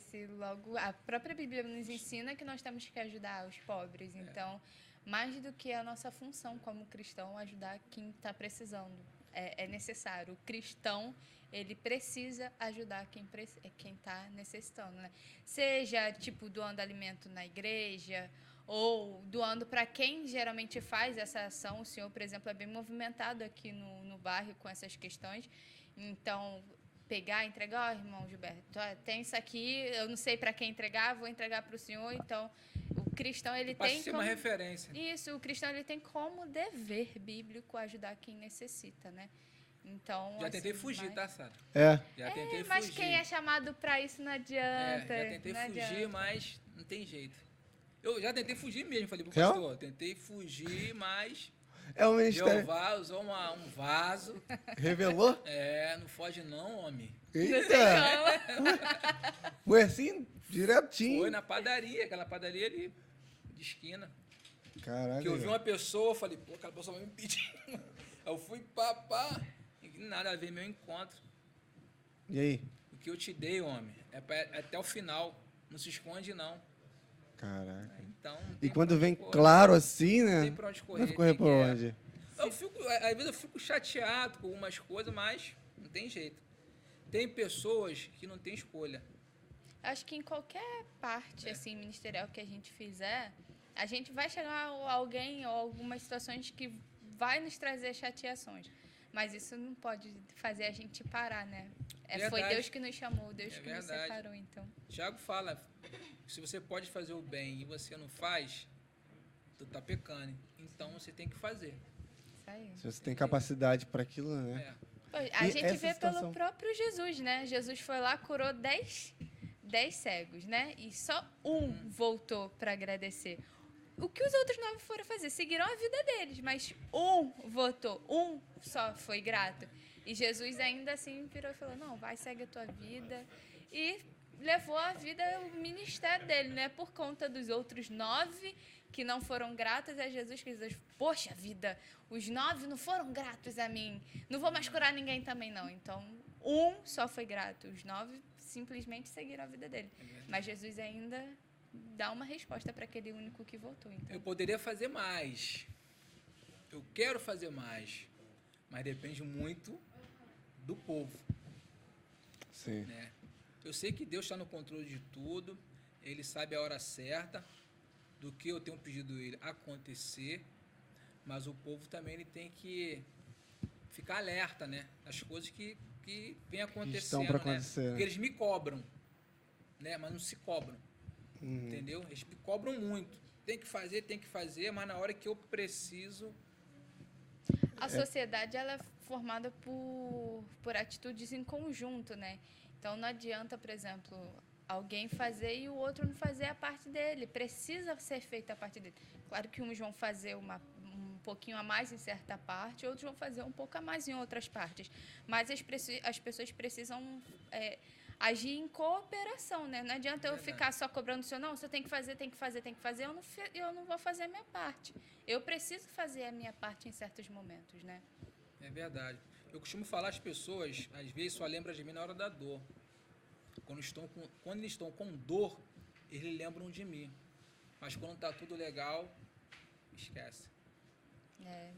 a própria Bíblia nos ensina que nós temos que ajudar os pobres. Então, mais do que a nossa função como cristão, ajudar quem está precisando. É necessário. O cristão, ele precisa ajudar quem está necessitando, né? Seja, tipo, doando alimento na igreja ou doando para quem geralmente faz essa ação. O senhor, por exemplo, é bem movimentado aqui no bairro com essas questões. Então, pegar e entregar, ó, irmão Gilberto, tem isso aqui, eu não sei para quem entregar, vou entregar para o senhor. Então, o cristão, ele Passa a tem ser como... uma referência. Isso, o cristão, ele tem como dever bíblico ajudar quem necessita, né? Então, Já tentei assim, fugir, mas... tá, Sara? é. Já tentei Mas fugir. quem é chamado para isso não adianta. Já tentei não fugir, adianta. mas não tem jeito. Eu já tentei fugir mesmo, falei pro Real? pastor. Tentei fugir, mas É o ministério. Jeová usou um vaso. Revelou? Não foge não, homem. Eita! Foi assim, direitinho. Foi na padaria, aquela padaria ali de esquina. Caraca. Que eu vi uma pessoa, eu falei, pô, aquela pessoa vai me pedir. Eu fui pá, e nada a ver meu encontro. E aí? O que eu te dei, homem, é até o final. Não se esconde, não. Caraca. Então, não E tem quando pra onde vem correr. claro assim, Não né? tem pra onde correr. Vai correr tem por que- onde? Às vezes eu fico chateado com algumas coisas, mas não tem jeito. Tem pessoas que não têm escolha. Acho que em qualquer parte assim ministerial que a gente fizer, a gente vai chegar a alguém ou algumas situações que vai nos trazer chateações. Mas isso não pode fazer a gente parar, né? Foi Verdade. Deus que nos chamou, Deus É que nos verdade. separou, então. Tiago fala, se você pode fazer o bem e você não faz, tu tá pecando. Então você tem que fazer. Isso aí. Se você tem capacidade para aquilo, né? É. Pô, a E gente essa vê situação? pelo próprio Jesus, né? Jesus foi lá, curou 10 cegos, né? E só um voltou para agradecer. O que os outros 9 foram fazer? Seguiram a vida deles, mas um votou, um só foi grato. E Jesus ainda assim virou e falou, não, vai, segue a tua vida. E levou a vida, o ministério dele, né? Por conta dos outros 9 que não foram gratos a Jesus, que Jesus, poxa vida, os 9 não foram gratos a mim, não vou mais curar ninguém também não. Então, um só foi grato, os 9 simplesmente seguiram a vida dele. Mas Jesus ainda dá uma resposta para aquele único que voltou. Então. Eu poderia fazer mais. Eu quero fazer mais. Mas depende muito do povo. Sim. Né? Eu sei que Deus está no controle de tudo. Ele sabe a hora certa do que eu tenho pedido ele acontecer. Mas o povo também ele tem que ficar alerta, né? Das coisas que vem acontecendo. Estão para né? acontecer. Né? Porque eles me cobram, né? Mas não se cobram. Entendeu? Eles me cobram muito. Tem que fazer, mas na hora que eu preciso. A sociedade ela é formada por atitudes em conjunto, né? Então não adianta, por exemplo, alguém fazer e o outro não fazer a parte dele. Precisa ser feita a parte dele. Claro que uns vão fazer um pouquinho a mais em certa parte, outros vão fazer um pouco a mais em outras partes. Mas as pessoas precisam agir em cooperação, né? Não adianta eu ficar só cobrando o senhor, não, você tem que fazer, eu não vou fazer a minha parte. Eu preciso fazer a minha parte em certos momentos, né? É verdade. Eu costumo falar às pessoas, às vezes só lembram de mim na hora da dor. Quando eles estão com dor, eles lembram de mim. Mas quando está tudo legal, esquece.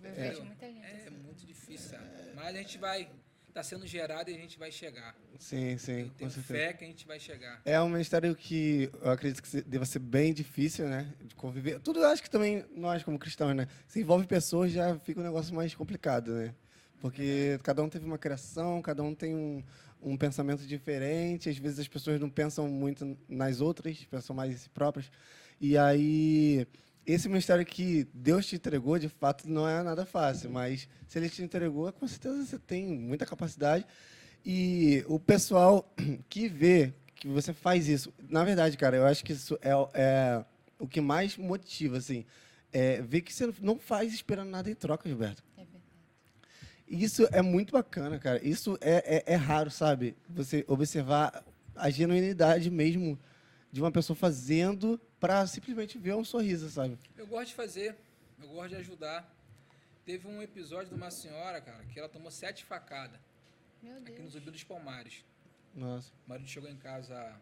Eu vejo muita gente É assim. muito difícil, sabe? Mas a gente vai, está sendo gerado e a gente vai chegar. Sim, sim, Eu com tenho certeza. fé que a gente vai chegar. É um ministério que eu acredito que deva ser bem difícil, né? De conviver. Tudo eu acho que também nós, como cristãos, né? Se envolve pessoas, já fica um negócio mais complicado, né? Porque cada um teve uma criação, cada um tem um pensamento diferente. Às vezes as pessoas não pensam muito nas outras, pensam mais em si próprias. E aí, esse ministério que Deus te entregou, de fato, não é nada fácil. Mas se Ele te entregou, com certeza você tem muita capacidade. E o pessoal que vê que você faz isso, na verdade, cara, eu acho que isso é o que mais motiva, assim, ver que você não faz esperando nada em troca, Gilberto. É verdade. Isso é muito bacana, cara. Isso é raro, sabe? Você observar a genuinidade mesmo de uma pessoa fazendo para simplesmente ver um sorriso, sabe? Eu gosto de fazer, eu gosto de ajudar. Teve um episódio de uma senhora, cara, que ela tomou 7 facadas Meu aqui no Deus. Zumbi dos Palmares. Nossa. O marido chegou em casa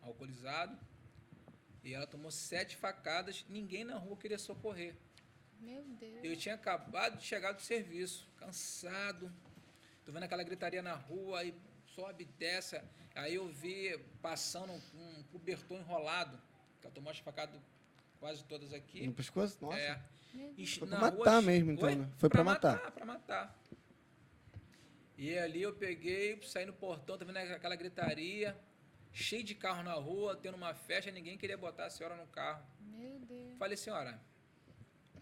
alcoolizado e ela tomou 7 facadas. Ninguém na rua queria socorrer. Meu Deus. Eu tinha acabado de chegar do serviço, cansado. Tô vendo aquela gritaria na rua, aí sobe, desce. Aí eu vi passando um cobertor enrolado, que ela tomou as facadas quase todas aqui. No pescoço? Nossa. É. Meu E Foi na pra rua matar mesmo, então, Oi? né? Foi pra matar. Pra matar. E ali eu peguei, saí no portão, tá vendo aquela gritaria, cheio de carro na rua, tendo uma festa, ninguém queria botar a senhora no carro. Meu Deus. Falei, senhora,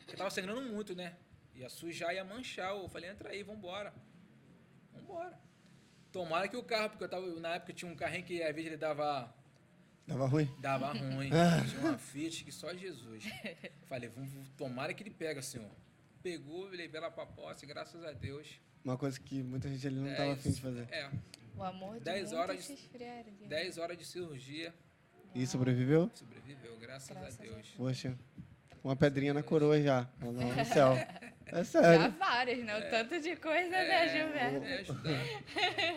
eu tava sangrando muito, né? Ia sujar, ia manchar. Eu falei, entra aí, vambora. Vambora. Tomara que o carro, porque eu tava, na época tinha um carrinho que às vezes ele dava Ruim? ruim. Tinha uma Fiat que só Jesus. Falei, tomara que ele pega, senhor. Pegou, levei ela pra posse, graças a Deus. Uma coisa que muita gente ali não tava afim de fazer. O amor de 10 muitos horas- se esfriaram. 10 horas de cirurgia, E sobreviveu? sobreviveu, graças Graças a a Deus. Poxa, uma pedrinha na coroa já. No céu. É Já sério. várias, né? O tanto de coisa, né, Gilberto? Ajudar.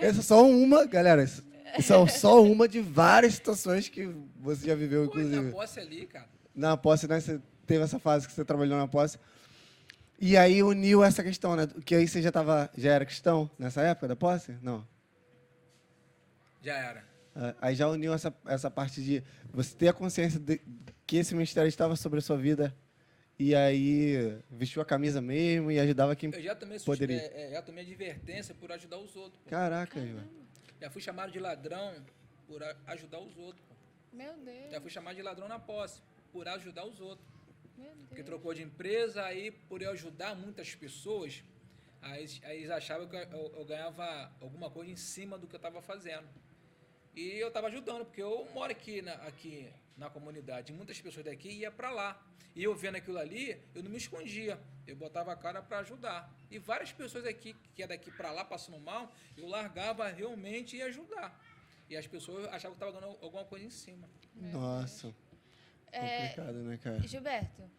Essa é só uma, galera. Isso é só uma de várias situações que você já viveu, Pô, na inclusive. posse ali, cara. Na posse, né? Você teve essa fase que você trabalhou na posse. E aí uniu essa questão, né? Que aí você já era cristão nessa época da posse? Não. Já era. Aí já uniu essa parte de você ter a consciência de que esse ministério estava sobre a sua vida e aí vestiu a camisa mesmo e ajudava quem Eu já tomei, poderia. já tomei advertência por ajudar os outros. Pô. Caraca, Ivan. Já fui chamado de ladrão por ajudar os outros. Pô. Meu Deus. Já fui chamado de ladrão na posse por ajudar os outros. Meu Porque Deus. trocou de empresa, aí por eu ajudar muitas pessoas, aí eles achavam que eu ganhava alguma coisa em cima do que eu estava fazendo. E eu estava ajudando, porque eu moro aqui na comunidade, muitas pessoas daqui iam para lá. E eu vendo aquilo ali, eu não me escondia, eu botava a cara para ajudar. E várias pessoas aqui, que é daqui para lá, passando mal, eu largava realmente e ia ajudar. E as pessoas achavam que estava dando alguma coisa em cima. Nossa. Complicado, né, cara? Gilberto,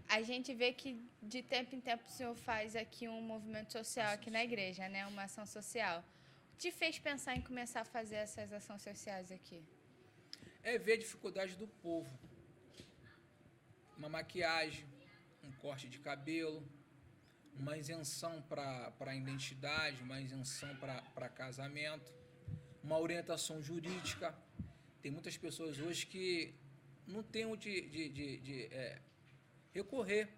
a gente vê que de tempo em tempo o senhor faz aqui um movimento social aqui na igreja, né? Uma ação social. O que te fez pensar em começar a fazer essas ações sociais aqui? É ver a dificuldade do povo. Uma maquiagem, um corte de cabelo, uma isenção para identidade, uma isenção para casamento, uma orientação jurídica. Tem muitas pessoas hoje que não têm onde recorrer.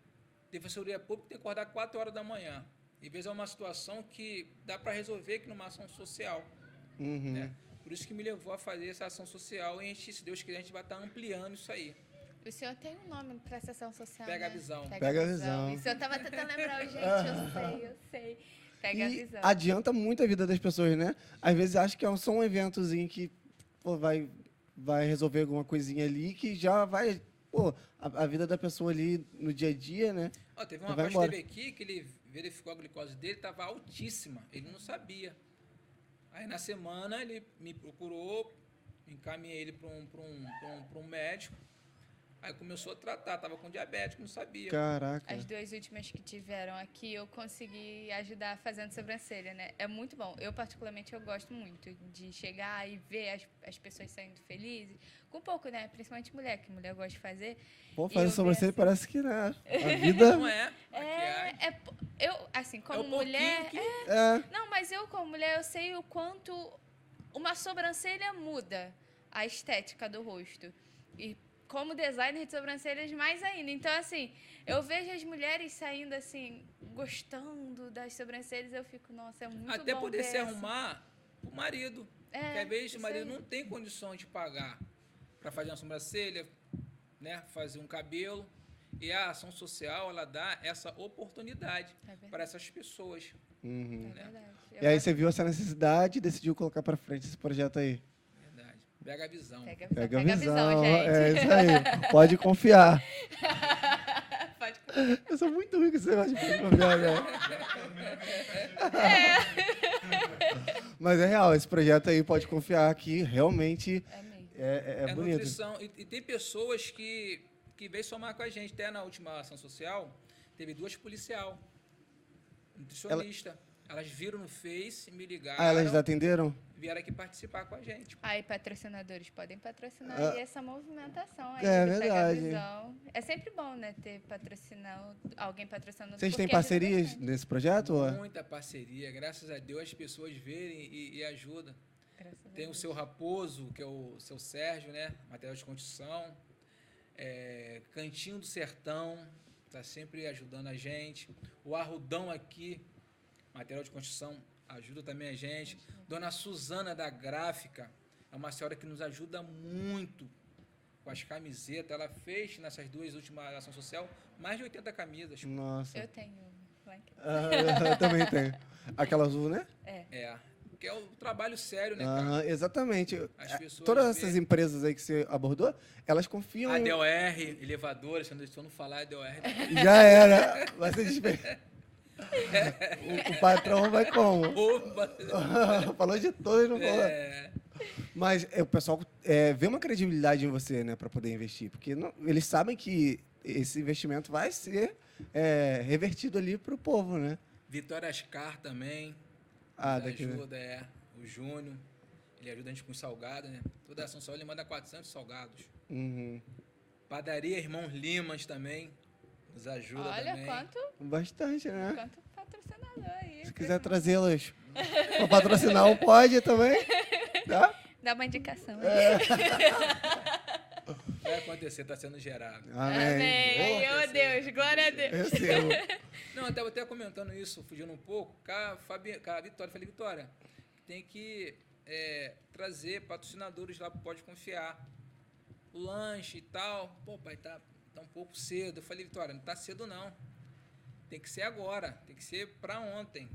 Defensoria Pública tem que acordar 4 horas da manhã. Às vezes é uma situação que dá para resolver aqui numa ação social. Uhum. Né? Por isso que me levou a fazer essa ação social e, se Deus quiser, a gente vai estar ampliando isso aí. O senhor tem um nome para essa ação social, Pega a né? visão. Pega a visão. E o senhor estava tentando lembrar, gente, eu sei. Pega a E visão. adianta muito a vida das pessoas, né? Às vezes acha que é só um eventozinho que pô, vai resolver alguma coisinha ali que já vai... Pô, a vida da pessoa ali no dia a dia, né? Ó, teve um Vai rapaz que embora. esteve aqui que ele verificou a glicose dele, estava altíssima. Ele não sabia. Aí na semana ele me procurou, encaminhei ele para um médico. Aí começou a tratar, estava com diabetes, não sabia. Caraca. As 2 últimas que tiveram aqui, eu consegui ajudar fazendo sobrancelha, né? É muito bom. Eu, particularmente, eu gosto muito de chegar e ver as pessoas saindo felizes. Com pouco, né? Principalmente mulher, que mulher gosta de fazer. Pô, E fazer eu sobrancelha vi assim- parece que, né? A vida... Não é? Maquiagem. Eu, assim, como É o pouquinho mulher... que- Não, mas eu, como mulher, eu sei o quanto uma sobrancelha muda a estética do rosto. E como designer de sobrancelhas, mais ainda. Então, assim, eu vejo as mulheres saindo, assim, gostando das sobrancelhas, eu fico, nossa, é muito Até bom poder ver se essa. arrumar o marido. Porque às vezes o isso marido aí. não tem condições de pagar para fazer uma sobrancelha, né, fazer um cabelo. E a ação social, ela dá essa oportunidade verdade. para essas pessoas. Uhum. É verdade. E aí você viu essa necessidade e decidiu colocar pra frente esse projeto aí. Verdade. Pega a visão. Pega a visão, Pega a pega a visão, visão, gente. é isso aí. Pode confiar. Pode Eu sou muito ruim com esse negócio de pode confiar, né? Mas é real, esse projeto aí pode confiar que realmente É mesmo. é bonito. nutrição. E tem pessoas que veio somar com a gente. Até na última ação social, teve 2 policial, nutricionista. Elas viram no Face, me ligaram, Ah, elas atenderam? vieram aqui participar com a gente. Aí, patrocinadores podem patrocinar Ah. aí essa movimentação aí É do Pega a verdade. Visão. É sempre bom, né, ter alguém patrocinando. Vocês têm porque ajuda parcerias bastante. nesse projeto? Ou é? Muita parceria. Graças a Deus as pessoas verem e ajudam. Graças a Tem o Deus. seu Raposo, que é o seu Sérgio, né? Material de construção. Cantinho do Sertão, está sempre ajudando a gente. O Arrudão aqui, material de construção, ajuda também a gente. Dona Suzana da Gráfica, é uma senhora que nos ajuda muito com as camisetas. Ela fez nessas 2 últimas ações social mais de 80 camisas. Nossa. Eu tenho lá em casa. Eu também tenho. Aquela azul, né? Que é o trabalho sério, né, cara? Aham, exatamente. As pessoas Todas veem. essas empresas aí que você abordou, elas confiam A em... DOR, elevadores, se eu não falar a DOR, Já era. Vai ser diferente. O patrão vai como? opa! Falou de todos, não falou. É, Mas o pessoal vê uma credibilidade em você, né, para poder investir. Porque eles sabem que esse investimento vai ser revertido ali para o povo, né? Vitória Ascar também. Ah, nos daqui, né? ajuda, o Júnior. Ele ajuda a gente com os salgados, né? Toda ação só ele manda 400 salgados. Uhum. Padaria Irmãos Limas também. Nos ajuda Olha também. Bastante, né? quanto patrocinador aí. Se quiser trazê-los para patrocinar, um pode também. Tá? Dá uma indicação. Vai acontecer, está sendo gerado. Amém. Amém. Ai, meu Deus, glória a Deus. Recebo. Não, eu estava até comentando isso, fugindo um pouco, com a Vitória. Falei, Vitória, tem que trazer patrocinadores lá para Pode Confiar. O lanche e tal. Pô, pai, tá um pouco cedo. Eu falei, Vitória, não tá cedo não. Tem que ser agora, tem que ser para ontem.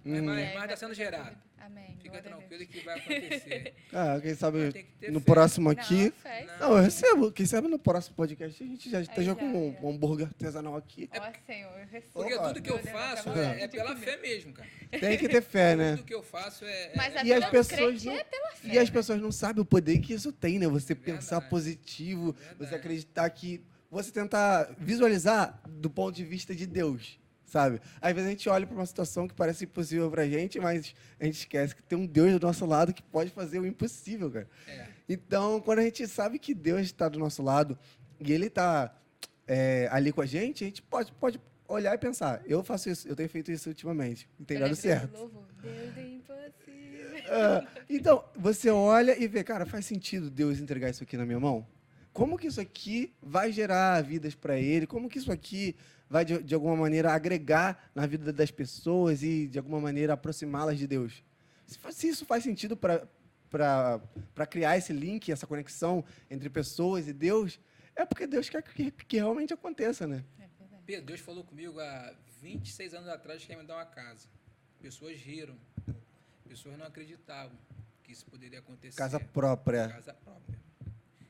Mas tá sendo gerado. Amém. Fica glória a tranquilo Deus. que vai acontecer. Quem sabe Tem que ter no fé. próximo aqui... Não, fé. Não, eu recebo. Quem sabe no próximo podcast a gente já esteja já, com um hambúrguer artesanal aqui. Ó, Senhor, eu recebo. Porque Opa. tudo que eu Meu Deus, faço tá é bom. pela fé mesmo, cara. Tem que ter fé, né? Tudo que eu faço Mas a E vida as do pessoas crente não- é pela fé. E as pessoas não sabem o poder que isso tem, né? Você pensar Verdade. positivo, Verdade. você acreditar que... Você tentar visualizar do ponto de vista de Deus, sabe? Às vezes a gente olha para uma situação que parece impossível pra gente, mas a gente esquece que tem um Deus do nosso lado que pode fazer o impossível, cara. É. Então, quando a gente sabe que Deus está do nosso lado e Ele está ali com a gente pode olhar e pensar, eu faço isso, eu tenho feito isso ultimamente, e tem Eu dado lembrei do certo. louvor. Deus do impossível. Então, você olha e vê, cara, faz sentido Deus entregar isso aqui na minha mão? Como que isso aqui vai gerar vidas para Ele? Como que isso aqui vai, de alguma maneira, agregar na vida das pessoas e, de alguma maneira, aproximá-las de Deus? Se isso faz sentido para criar esse link, essa conexão entre pessoas e Deus, é porque Deus quer que realmente aconteça, né? É verdade. Pedro, Deus falou comigo há 26 anos atrás que ia me dar uma casa. Pessoas riram. Pessoas não acreditavam que isso poderia acontecer. Casa própria. Casa própria.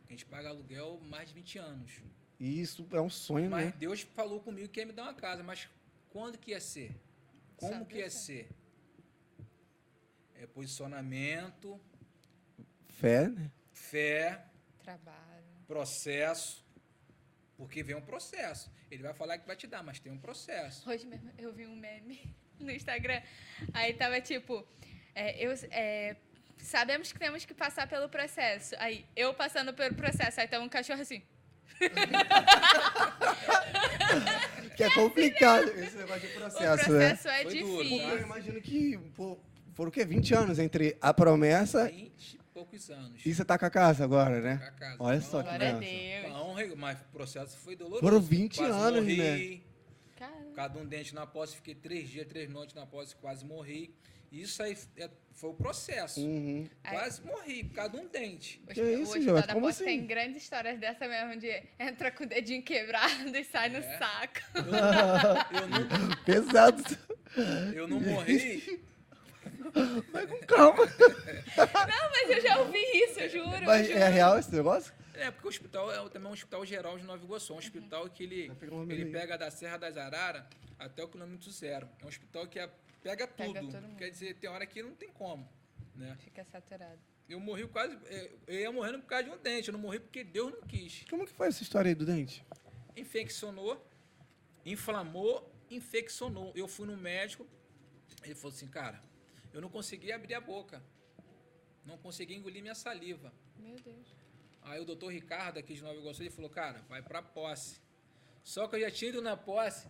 A gente paga aluguel mais de 20 anos. E isso é um sonho, Mas né? Deus falou comigo que ia me dar uma casa. Mas quando que ia ser? Como Sabe que ia Deus. ser? Posicionamento, Fé, né? fé, Trabalho. processo. Porque vem um processo. Ele vai falar que vai te dar, mas tem um processo. Hoje mesmo eu vi um meme no Instagram. Aí tava tipo, sabemos que temos que passar pelo processo. Aí eu passando pelo processo. Aí tava um cachorro assim. Que é complicado esse negócio de O processo, né? processo é Foi duro, Porque eu difícil. imagino que foram o quê? 20 anos entre a promessa 20 e poucos anos. e você tá com a casa agora, né? Com a casa. Olha só que Glória a benção. Deus. Mas o processo foi doloroso. Foram 20 Quase anos, morri. né? Cara, Cada um dente na posse, fiquei 3 dias, 3 noites na posse, quase morri. Isso aí foi o processo. Uhum. Quase morri, por causa de um dente. Que é isso, o Gilberto? Hospital da Como Posse assim? tem grandes histórias dessa mesmo, de entra com o dedinho quebrado e sai no É. saco. Pesado. Eu não morri. Vai com calma. Não, mas eu já ouvi isso, eu juro. Mas eu juro. é real esse negócio? Porque o hospital também é um hospital geral de Nova Iguaçu. É um hospital que Vai pegar uma ele medida. pega da Serra das Araras até o quilômetro zero. É um hospital que pega tudo. todo mundo. Quer dizer, tem hora que não tem como, né? Fica saturado. Eu morri quase... Eu ia morrendo por causa de um dente. Eu não morri porque Deus não quis. Como que foi essa história aí do dente? Infeccionou, inflamou, infeccionou. Eu fui no médico, ele falou assim, cara, eu não consegui abrir a boca. Não consegui engolir minha saliva. Meu Deus. Aí o doutor Ricardo, aqui de Nova Iguaçu, ele falou, cara, vai pra posse. Só que eu já tinha ido na posse,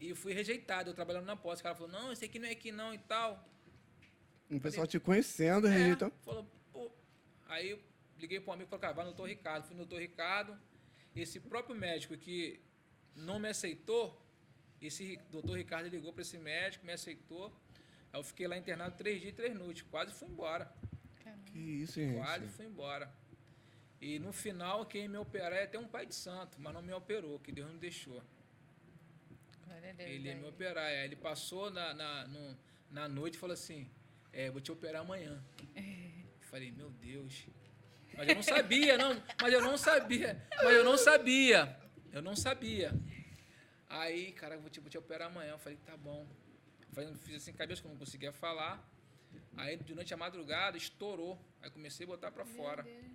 e fui rejeitado, eu trabalhando na posse. O cara falou, não, esse aqui não é aqui não e tal. O pessoal te conhecendo, rejeitou. Falou, pô. Aí eu liguei para um amigo e falei, cara, vai no doutor Ricardo. Fui no doutor Ricardo, esse próprio médico que não me aceitou, esse doutor Ricardo ligou para esse médico, me aceitou. Aí eu fiquei lá internado 3 dias e 3 noites, quase fui embora. Que isso, gente. Quase fui embora. E no final, quem me operar é até um pai de santo, mas não me operou, que Deus não deixou. Glória a Deus. Ele ia me velho. operar. Aí ele passou na noite e falou assim, vou te operar amanhã. Eu falei, meu Deus. Mas eu não sabia, não. Eu não sabia. Aí, cara, vou te operar amanhã. Eu falei, tá bom. Fiz assim, cabeça que eu não conseguia falar. Aí, durante a madrugada, estourou. Aí comecei a botar pra fora. Meu Deus.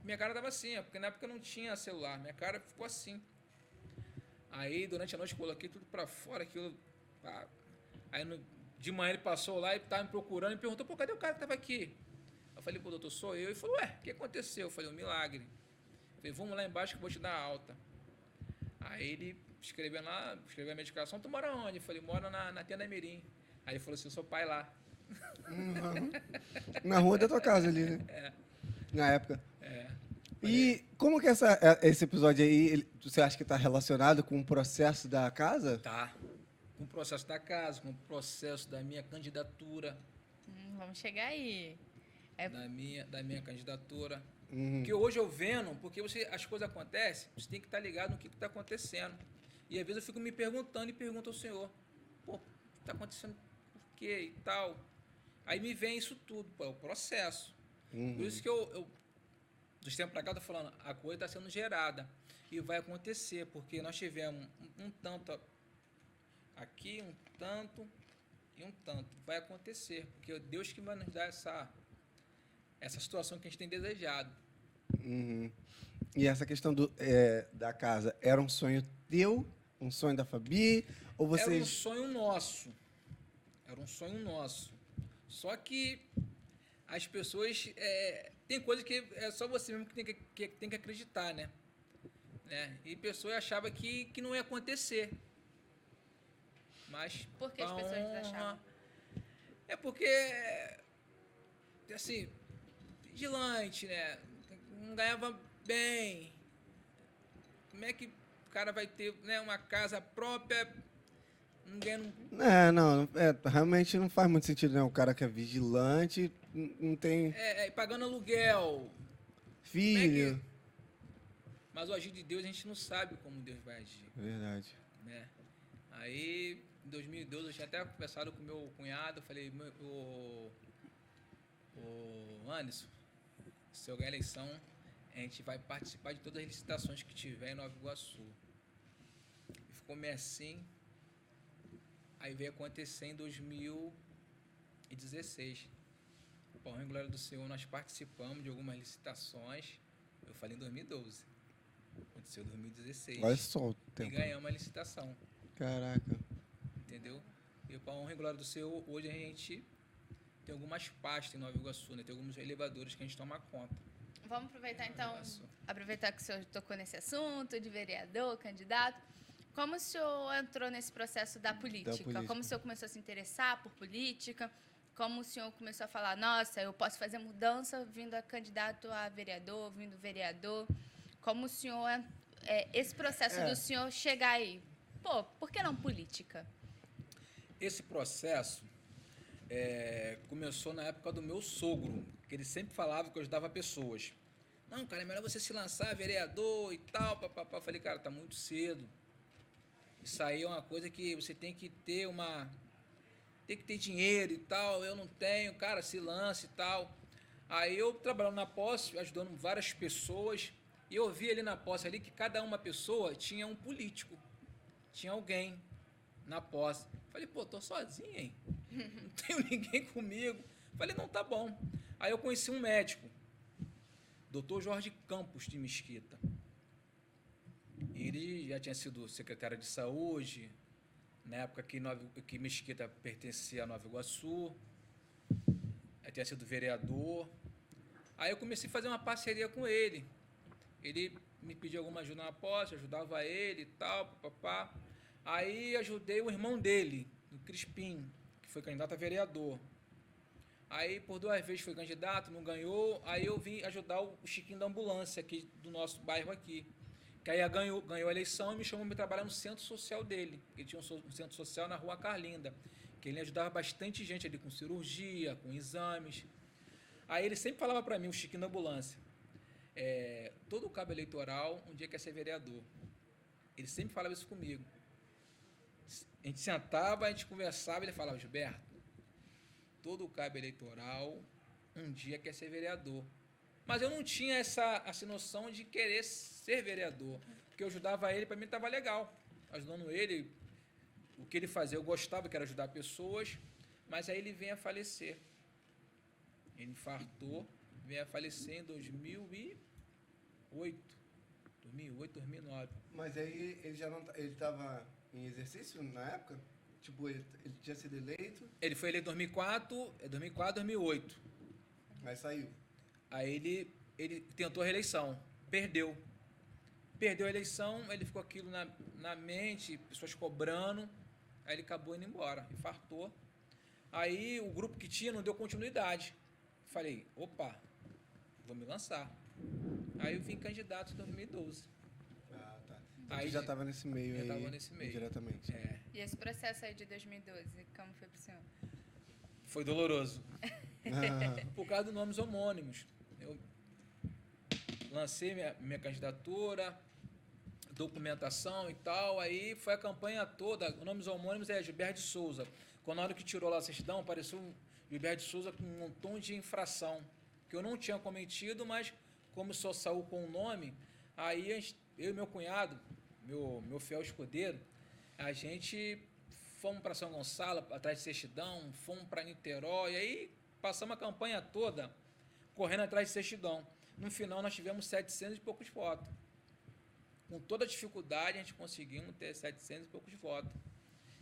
Minha cara tava assim, porque na época não tinha celular. Minha cara ficou assim. Aí, durante a noite, coloquei tudo pra fora. Aquilo... Aí, de manhã, ele passou lá e tava me procurando e perguntou, pô, cadê o cara que tava aqui? Eu falei, pô, doutor, sou eu. Ele falou, ué, o que aconteceu? Eu falei, um milagre. Eu falei, vamos lá embaixo que eu vou te dar alta. Aí ele escreveu a medicação, tu mora onde? Eu falei, moro na Tenda Mirim. Aí ele falou assim, eu sou pai lá. Na rua da tua casa ali, né? Na época. É. E como que esse episódio aí, você acha que está relacionado com o processo da casa? Tá. Com o processo da casa, com o processo da minha candidatura. Vamos chegar aí. Da minha candidatura. Uhum. Porque hoje eu vendo, porque as coisas acontecem, você tem que estar ligado no que está acontecendo. E às vezes eu fico me perguntando e pergunto ao Senhor, pô, está acontecendo por quê e tal? Aí me vem isso tudo, pô, é o processo. Uhum. Por isso que eu dos tempos para cá, eu tô falando, a coisa está sendo gerada. E vai acontecer, porque nós tivemos um tanto aqui, um tanto e um tanto. Vai acontecer, porque é Deus que vai nos dar essa situação que a gente tem desejado. Uhum. E essa questão da casa, era um sonho teu? Um sonho da Fabi? Ou vocês... Era um sonho nosso. Era um sonho nosso. Só que as pessoas... tem coisas que é só você mesmo que tem que acreditar, né? E pessoas achavam que não ia acontecer. Mas... Por que as pessoas achavam? É porque... Assim... Vigilante, né? Não ganhava bem. Como é que o cara vai ter, né, uma casa própria, não ganhando... Realmente não faz muito sentido, né? O cara que é vigilante, não tem pagando aluguel. filho. Mas o agir de Deus, a gente não sabe como Deus vai agir. Verdade. Né? Aí, em 2012, eu tinha até conversado com meu cunhado, eu falei, Anderson, se eu ganhar a eleição, a gente vai participar de todas as licitações que tiver em Nova Iguaçu. E ficou meio assim. Aí veio acontecer em 2016. Bom, em Glória do Senhor, nós participamos de algumas licitações. Eu falei em 2012. Aconteceu em 2016. Olha só o E tempo. ganhamos a licitação. Caraca. Entendeu? E para a honra e glória do Senhor, hoje a gente tem algumas pastas em Nova Iguaçu, né? Tem alguns elevadores que a gente toma conta. Vamos aproveitar, então, Isso. aproveitar que o senhor tocou nesse assunto de vereador, candidato. Como o senhor entrou nesse processo da política? Como o senhor começou a se interessar por política? Como o senhor começou a falar, nossa, eu posso fazer mudança vindo a candidato a vereador, vindo vereador? Como o senhor... esse processo do senhor chegar aí, pô, por que não política? Esse processo começou na época do meu sogro, que ele sempre falava que eu ajudava pessoas. Não, cara, é melhor você se lançar vereador e tal, papapá. Eu falei, cara, tá muito cedo. Isso aí é uma coisa que você tem que ter tem que ter dinheiro e tal, eu não tenho, cara, se lance e tal. Aí eu trabalhando na posse, ajudando várias pessoas, e eu vi ali na posse ali que cada uma pessoa tinha um político, tinha alguém na posse. Falei, pô, tô sozinho, hein? Não tenho ninguém comigo. Falei, não, tá bom. Aí eu conheci um médico, Dr. Jorge Campos de Mesquita. Ele já tinha sido secretário de saúde, na época que Mesquita pertencia a Nova Iguaçu, tinha sido vereador. Aí eu comecei a fazer uma parceria com ele. Ele me pediu alguma ajuda na posse, ajudava ele e tal, papapá. Aí ajudei o irmão dele, o Crispim, que foi candidato a vereador. Aí por 2 vezes foi candidato, não ganhou. Aí eu vim ajudar o Chiquinho da ambulância aqui do nosso bairro aqui. Que aí ganhou a eleição e me chamou para trabalhar no centro social dele. Ele tinha um centro social na Rua Carlinda, que ele ajudava bastante gente ali com cirurgia, com exames. Aí ele sempre falava para mim, o Chiquinho da ambulância, todo cabo eleitoral um dia quer ser vereador. Ele sempre falava isso comigo. A gente sentava, a gente conversava, ele falava, Gilberto, todo cabo eleitoral um dia quer ser vereador. Mas eu não tinha essa noção de querer ser vereador, porque eu ajudava ele, para mim estava legal, ajudando ele, o que ele fazia, eu gostava, que era ajudar pessoas, mas aí ele veio a falecer. Ele infartou, veio a falecer em 2008, 2009. Mas aí ele já não ele estava em exercício na época? Tipo, ele tinha sido eleito? Ele foi eleito em 2004, 2008. Mas saiu. Aí ele tentou a reeleição, perdeu. Perdeu a eleição, ele ficou aquilo na mente, pessoas cobrando, aí ele acabou indo embora, infartou. Aí o grupo que tinha não deu continuidade. Falei, opa, vou me lançar. Aí eu vim candidato em 2012. Ah, tá. Então Aí tu já estava nesse meio aí. já estava nesse meio. Diretamente. É, E esse processo aí de 2012, como foi pro senhor? foi doloroso. Ah, Por causa dos nomes homônimos. Eu lancei minha candidatura, documentação e tal, aí foi a campanha toda, os nomes homônimos é Gilberto de Souza. Quando na hora que tirou lá a certidão, apareceu Gilberto de Souza com um montão de infração, que eu não tinha cometido, mas como só saiu com o nome, aí eu e meu cunhado, meu fiel escudeiro, a gente fomos para São Gonçalo, atrás de certidão, fomos para Niterói, aí passamos a campanha toda correndo atrás de certidão. No final, nós tivemos 700 e poucos votos. Com toda a dificuldade, a gente conseguimos ter 700 e poucos votos.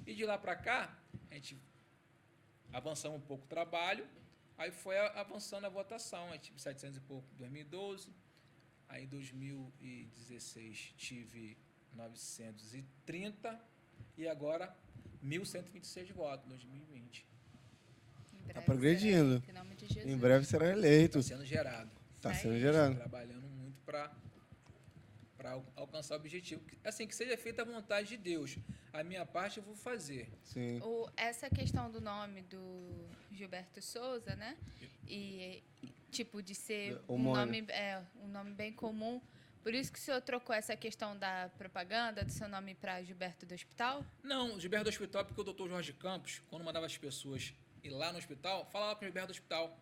E de lá para cá, a gente avançamos um pouco o trabalho, aí foi avançando a votação. A gente tive 700 e pouco em 2012, aí em 2016 tive 930 e agora 1.126 votos em 2020. Em breve Tá progredindo. será, em nome de Jesus. em breve será eleito. Está sendo gerado. Tá Isso sendo aí. gerado. Trabalhando muito para alcançar o objetivo. Assim, que seja feita a vontade de Deus. A minha parte eu vou fazer. Sim. Essa questão do nome do Gilberto Souza, né? E tipo de ser um Homônimo. nome bem comum. Por isso que o senhor trocou essa questão da propaganda do seu nome para Gilberto do Hospital? Não, Gilberto do Hospital, porque o doutor Jorge Campos, quando mandava as pessoas ir lá no hospital, falava com o Gilberto do Hospital.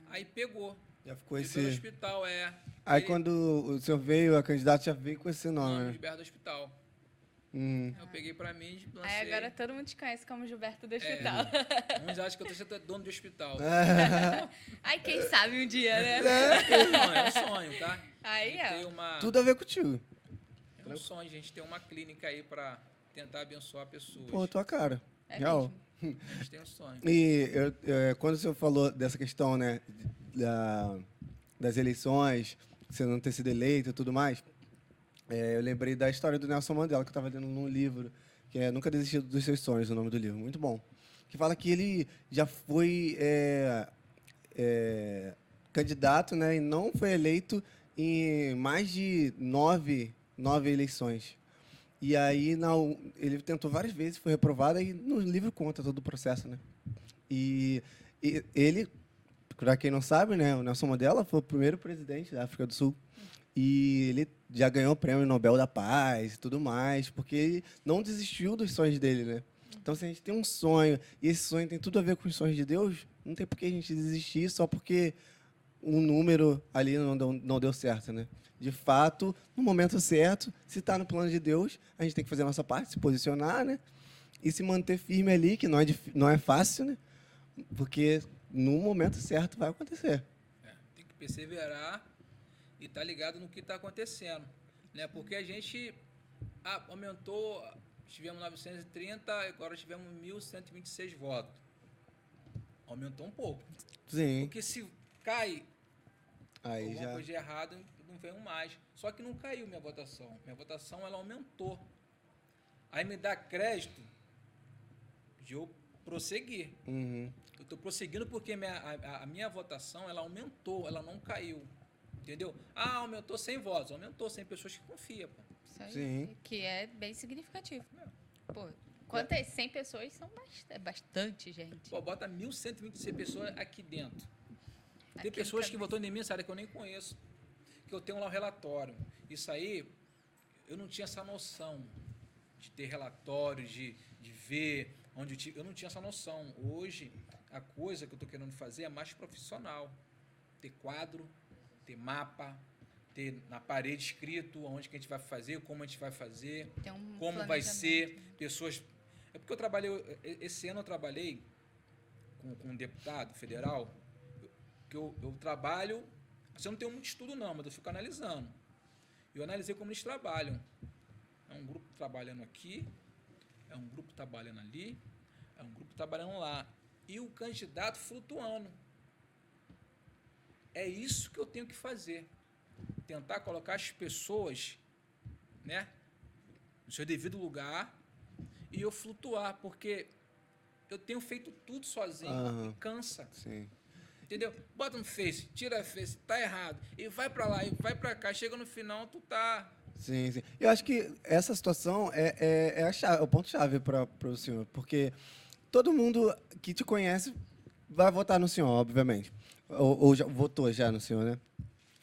Aí pegou. Já ficou Gilberto do esse. Hospital, Aí Ele- quando o senhor veio, a candidata já veio com esse Nome, nome. Né? Gilberto do Hospital. Eu peguei pra mim e lancei. Aí agora todo mundo te conhece como Gilberto do Hospital. Uns acham que eu tô sendo dono de hospital. Aí quem sabe um dia, né? É um sonho, tá? Aí, A gente ó. tem uma, Tudo a ver contigo. é um sonho, a gente tem uma clínica aí pra tentar abençoar pessoas. Pô, tua cara. É Real. mesmo. A gente tem um sonho. E quando o senhor falou dessa questão, né, das eleições, você não ter sido eleito e tudo mais, eu lembrei da história do Nelson Mandela, que eu estava lendo num livro, que é Nunca Desistir dos Seus Sonhos, o nome do livro. Muito bom. Que fala que ele já foi candidato, né, e não foi eleito em mais de nove eleições. E aí ele tentou várias vezes, foi reprovado, e no livro conta todo o processo, né? E ele, para quem não sabe, né, o Nelson Mandela foi o primeiro presidente da África do Sul. E ele já ganhou o Prêmio Nobel da Paz e tudo mais, porque ele não desistiu dos sonhos dele, né? Então, se a gente tem um sonho, e esse sonho tem tudo a ver com os sonhos de Deus, não tem por que a gente desistir só porque um número ali não deu certo, né? De fato, no momento certo, se está no plano de Deus, a gente tem que fazer a nossa parte, se posicionar, né? E se manter firme ali, que não é fácil, né? Porque no momento certo vai acontecer. Tem que perseverar e estar ligado no que está acontecendo, né? Porque a gente aumentou, tivemos 930, agora tivemos 1.126 votos. Aumentou um pouco. Sim. Porque se cai Aí alguma já. coisa de errado, não veio mais. Só que não caiu minha votação. Minha votação, ela aumentou. Aí me dá crédito de eu prosseguir. Uhum. Eu estou prosseguindo porque a minha votação, ela aumentou, ela não caiu. Entendeu? Aumentou 100 votos. Aumentou 100 pessoas que confiam, pô. Isso aí, Sim. que é bem significativo. Pô, quantas 100 pessoas são bastante gente. Pô, bota 1.126 pessoas aqui dentro. Tem Aqui pessoas que também. votou em mim, sabe, que eu nem conheço. Que eu tenho lá o relatório. Isso aí, eu não tinha essa noção de ter relatório, de ver onde eu não tinha essa noção. Hoje, a coisa que eu estou querendo fazer é mais profissional. Ter quadro, ter mapa, ter na parede escrito onde que a gente vai fazer, como a gente vai fazer, Tem um como vai ser, planejamento. pessoas... É porque eu trabalhei, esse ano eu trabalhei com um deputado federal, que eu trabalho, assim, eu não tenho muito estudo não, mas eu fico analisando. Eu analisei como eles trabalham. É um grupo trabalhando aqui, é um grupo trabalhando ali, é um grupo trabalhando lá. E o candidato flutuando. É isso que eu tenho que fazer. Tentar colocar as pessoas, né, no seu devido lugar e eu flutuar, porque eu tenho feito tudo sozinho e cansa. Sim. Entendeu? Bota no Face, tira a Face, tá errado. E vai pra lá, e vai pra cá. Chega no final, tu tá... Sim, sim. Eu acho que essa situação é a chave, é o ponto-chave para o senhor, porque todo mundo que te conhece vai votar no senhor, obviamente. Ou já votou já no senhor, né?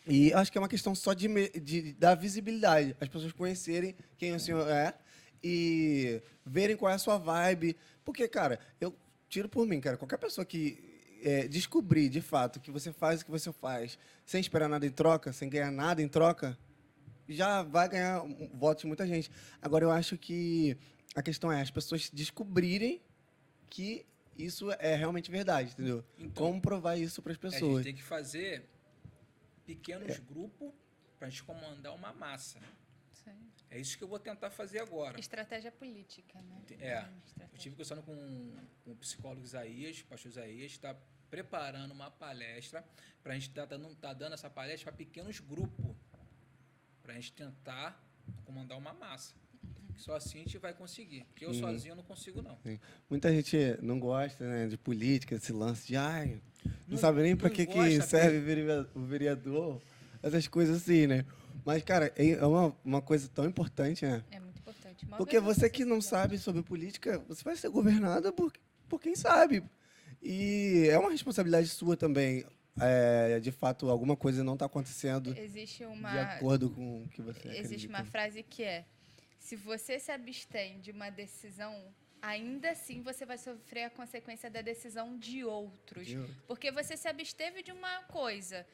E acho que é uma questão só de dar visibilidade, as pessoas conhecerem quem o senhor é e verem qual é a sua vibe. Porque, cara, eu tiro por mim, cara, qualquer pessoa que descobrir de fato que você faz o que você faz sem esperar nada em troca, sem ganhar nada em troca, já vai ganhar votos de muita gente. Agora, eu acho que a questão é as pessoas descobrirem que isso é realmente verdade, entendeu? Então, Como provar isso para as a gente pessoas. tem que fazer pequenos grupos pra gente comandar uma massa. Isso aí. É isso que eu vou tentar fazer agora. Estratégia política, né? Eu tive conversando com o psicólogo Isaías, o pastor Isaías, está preparando uma palestra para a gente tá dando essa palestra para pequenos grupos, para a gente tentar comandar uma massa. Que só assim a gente vai conseguir. Porque eu sozinho não consigo, não. Sim. Muita gente não gosta, né, de política, esse lance de não sabe nem para não que gosta, serve o vereador, essas coisas assim, né? Mas, cara, é uma coisa tão importante, né? É muito importante. Uma Porque vez você que não sociedade. sabe sobre política, você vai ser governado por quem sabe. E é uma responsabilidade sua também. De fato, alguma coisa não está acontecendo Existe de uma, acordo com o que você existe acredita. uma frase que é: se você se abstém de uma decisão, ainda assim você vai sofrer a consequência da decisão de outros. De outros. Porque você se absteve de uma coisa.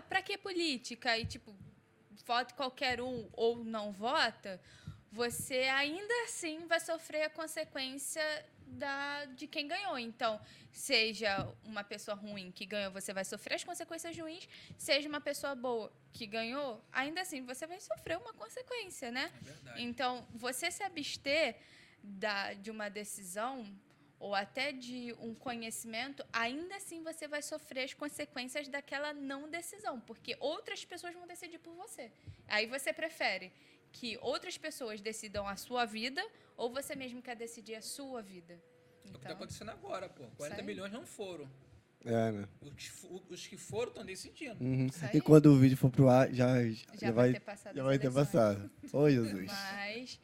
Pra que política? E, vote qualquer um ou não vota, você ainda assim vai sofrer a consequência de quem ganhou. Então, seja uma pessoa ruim que ganhou, você vai sofrer as consequências ruins. Seja uma pessoa boa que ganhou, ainda assim você vai sofrer uma consequência, né? É verdade. Então, você se abster de uma decisão ou até de um conhecimento, ainda assim você vai sofrer as consequências daquela não decisão, porque outras pessoas vão decidir por você. Aí você prefere que outras pessoas decidam a sua vida ou você mesmo quer decidir a sua vida? É o que está Então, acontecendo agora, pô. 40 aí. milhões não foram. Né? Os que foram estão decidindo. Uhum. Isso aí. E quando o vídeo for pro ar, já vai ter passado já as vai ter eleições. passado. Ô, Jesus. Mas,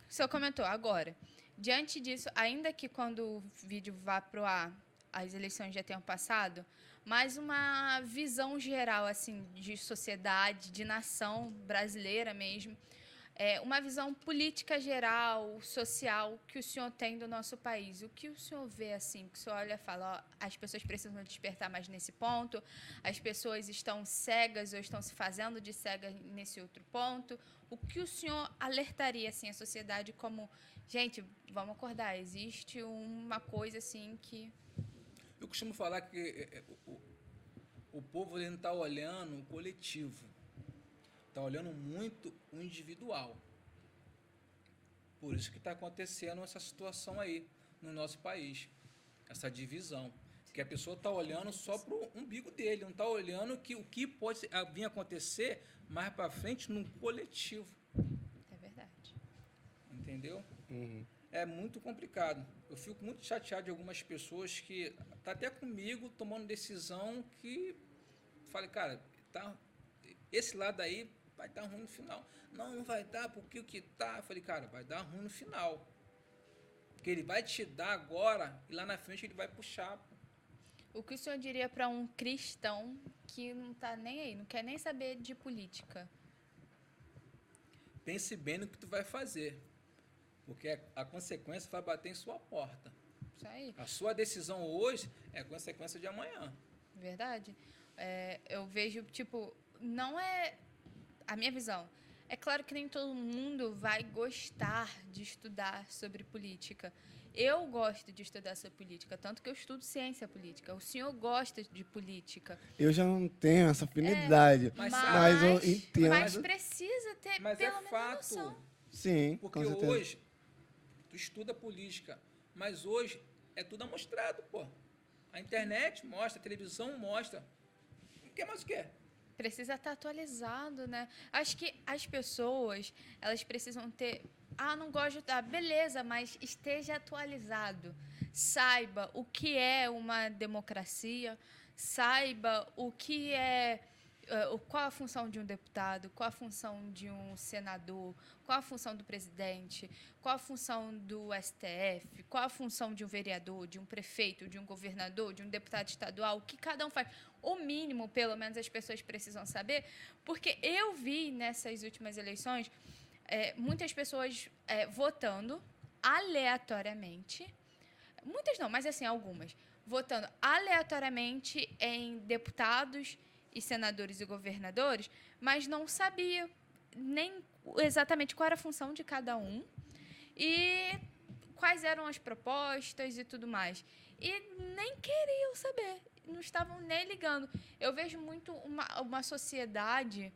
o senhor comentou agora, diante disso, ainda que quando o vídeo vá para o ar, as eleições já tenham passado, mas uma visão geral assim de sociedade, de nação brasileira mesmo, uma visão política geral, social, que o senhor tem do nosso país. O que o senhor vê, assim, que o senhor olha e fala, ó, as pessoas precisam despertar mais nesse ponto, as pessoas estão cegas ou estão se fazendo de cegas nesse outro ponto. O que o senhor alertaria, assim, a sociedade como, gente, vamos acordar, existe uma coisa, assim, que... Eu costumo falar que o povo ele não está olhando o coletivo, está olhando muito o individual. Por isso que está acontecendo essa situação aí no nosso país, essa divisão. Que a pessoa está olhando só para o umbigo dele, não está olhando que o que pode vir a acontecer mais para frente no coletivo. É verdade. Entendeu? É muito complicado. Eu fico muito chateado de algumas pessoas que tá até comigo tomando decisão que falei, cara, esse lado aí vai dar ruim no final. Não vai dar, porque o que tá? Eu falei, cara, vai dar ruim no final. Porque ele vai te dar agora e lá na frente ele vai puxar. O que o senhor diria para um cristão que não está nem aí, não quer nem saber de política? Pense bem no que tu vai fazer. Porque a consequência vai bater em sua porta. Isso aí. A sua decisão hoje é a consequência de amanhã. Verdade. Eu vejo, tipo, não é a minha visão. É claro que nem todo mundo vai gostar de estudar sobre política. Eu gosto de estudar sobre política, tanto que eu estudo ciência política. O senhor gosta de política. Eu já não tenho essa afinidade, mas eu entendo. Mas precisa ter Mas pelo é menos fato. noção. Sim, Porque com certeza. hoje, tu estuda política, mas hoje é tudo amostrado, pô. A internet mostra, a televisão mostra. O que mais o quê? Precisa estar atualizado, né? Acho que as pessoas, elas precisam ter... não gosto de... beleza, mas esteja atualizado. Saiba o que é uma democracia, saiba o que é... qual a função de um deputado, qual a função de um senador, qual a função do presidente, qual a função do STF, qual a função de um vereador, de um prefeito, de um governador, de um deputado estadual, o que cada um faz. O mínimo, pelo menos, as pessoas precisam saber, porque eu vi nessas últimas eleições muitas pessoas votando aleatoriamente, muitas não, mas assim, algumas, votando aleatoriamente em deputados e senadores e governadores, mas não sabia nem exatamente qual era a função de cada um e quais eram as propostas e tudo mais. E nem queriam saber, não estavam nem ligando. Eu vejo muito uma sociedade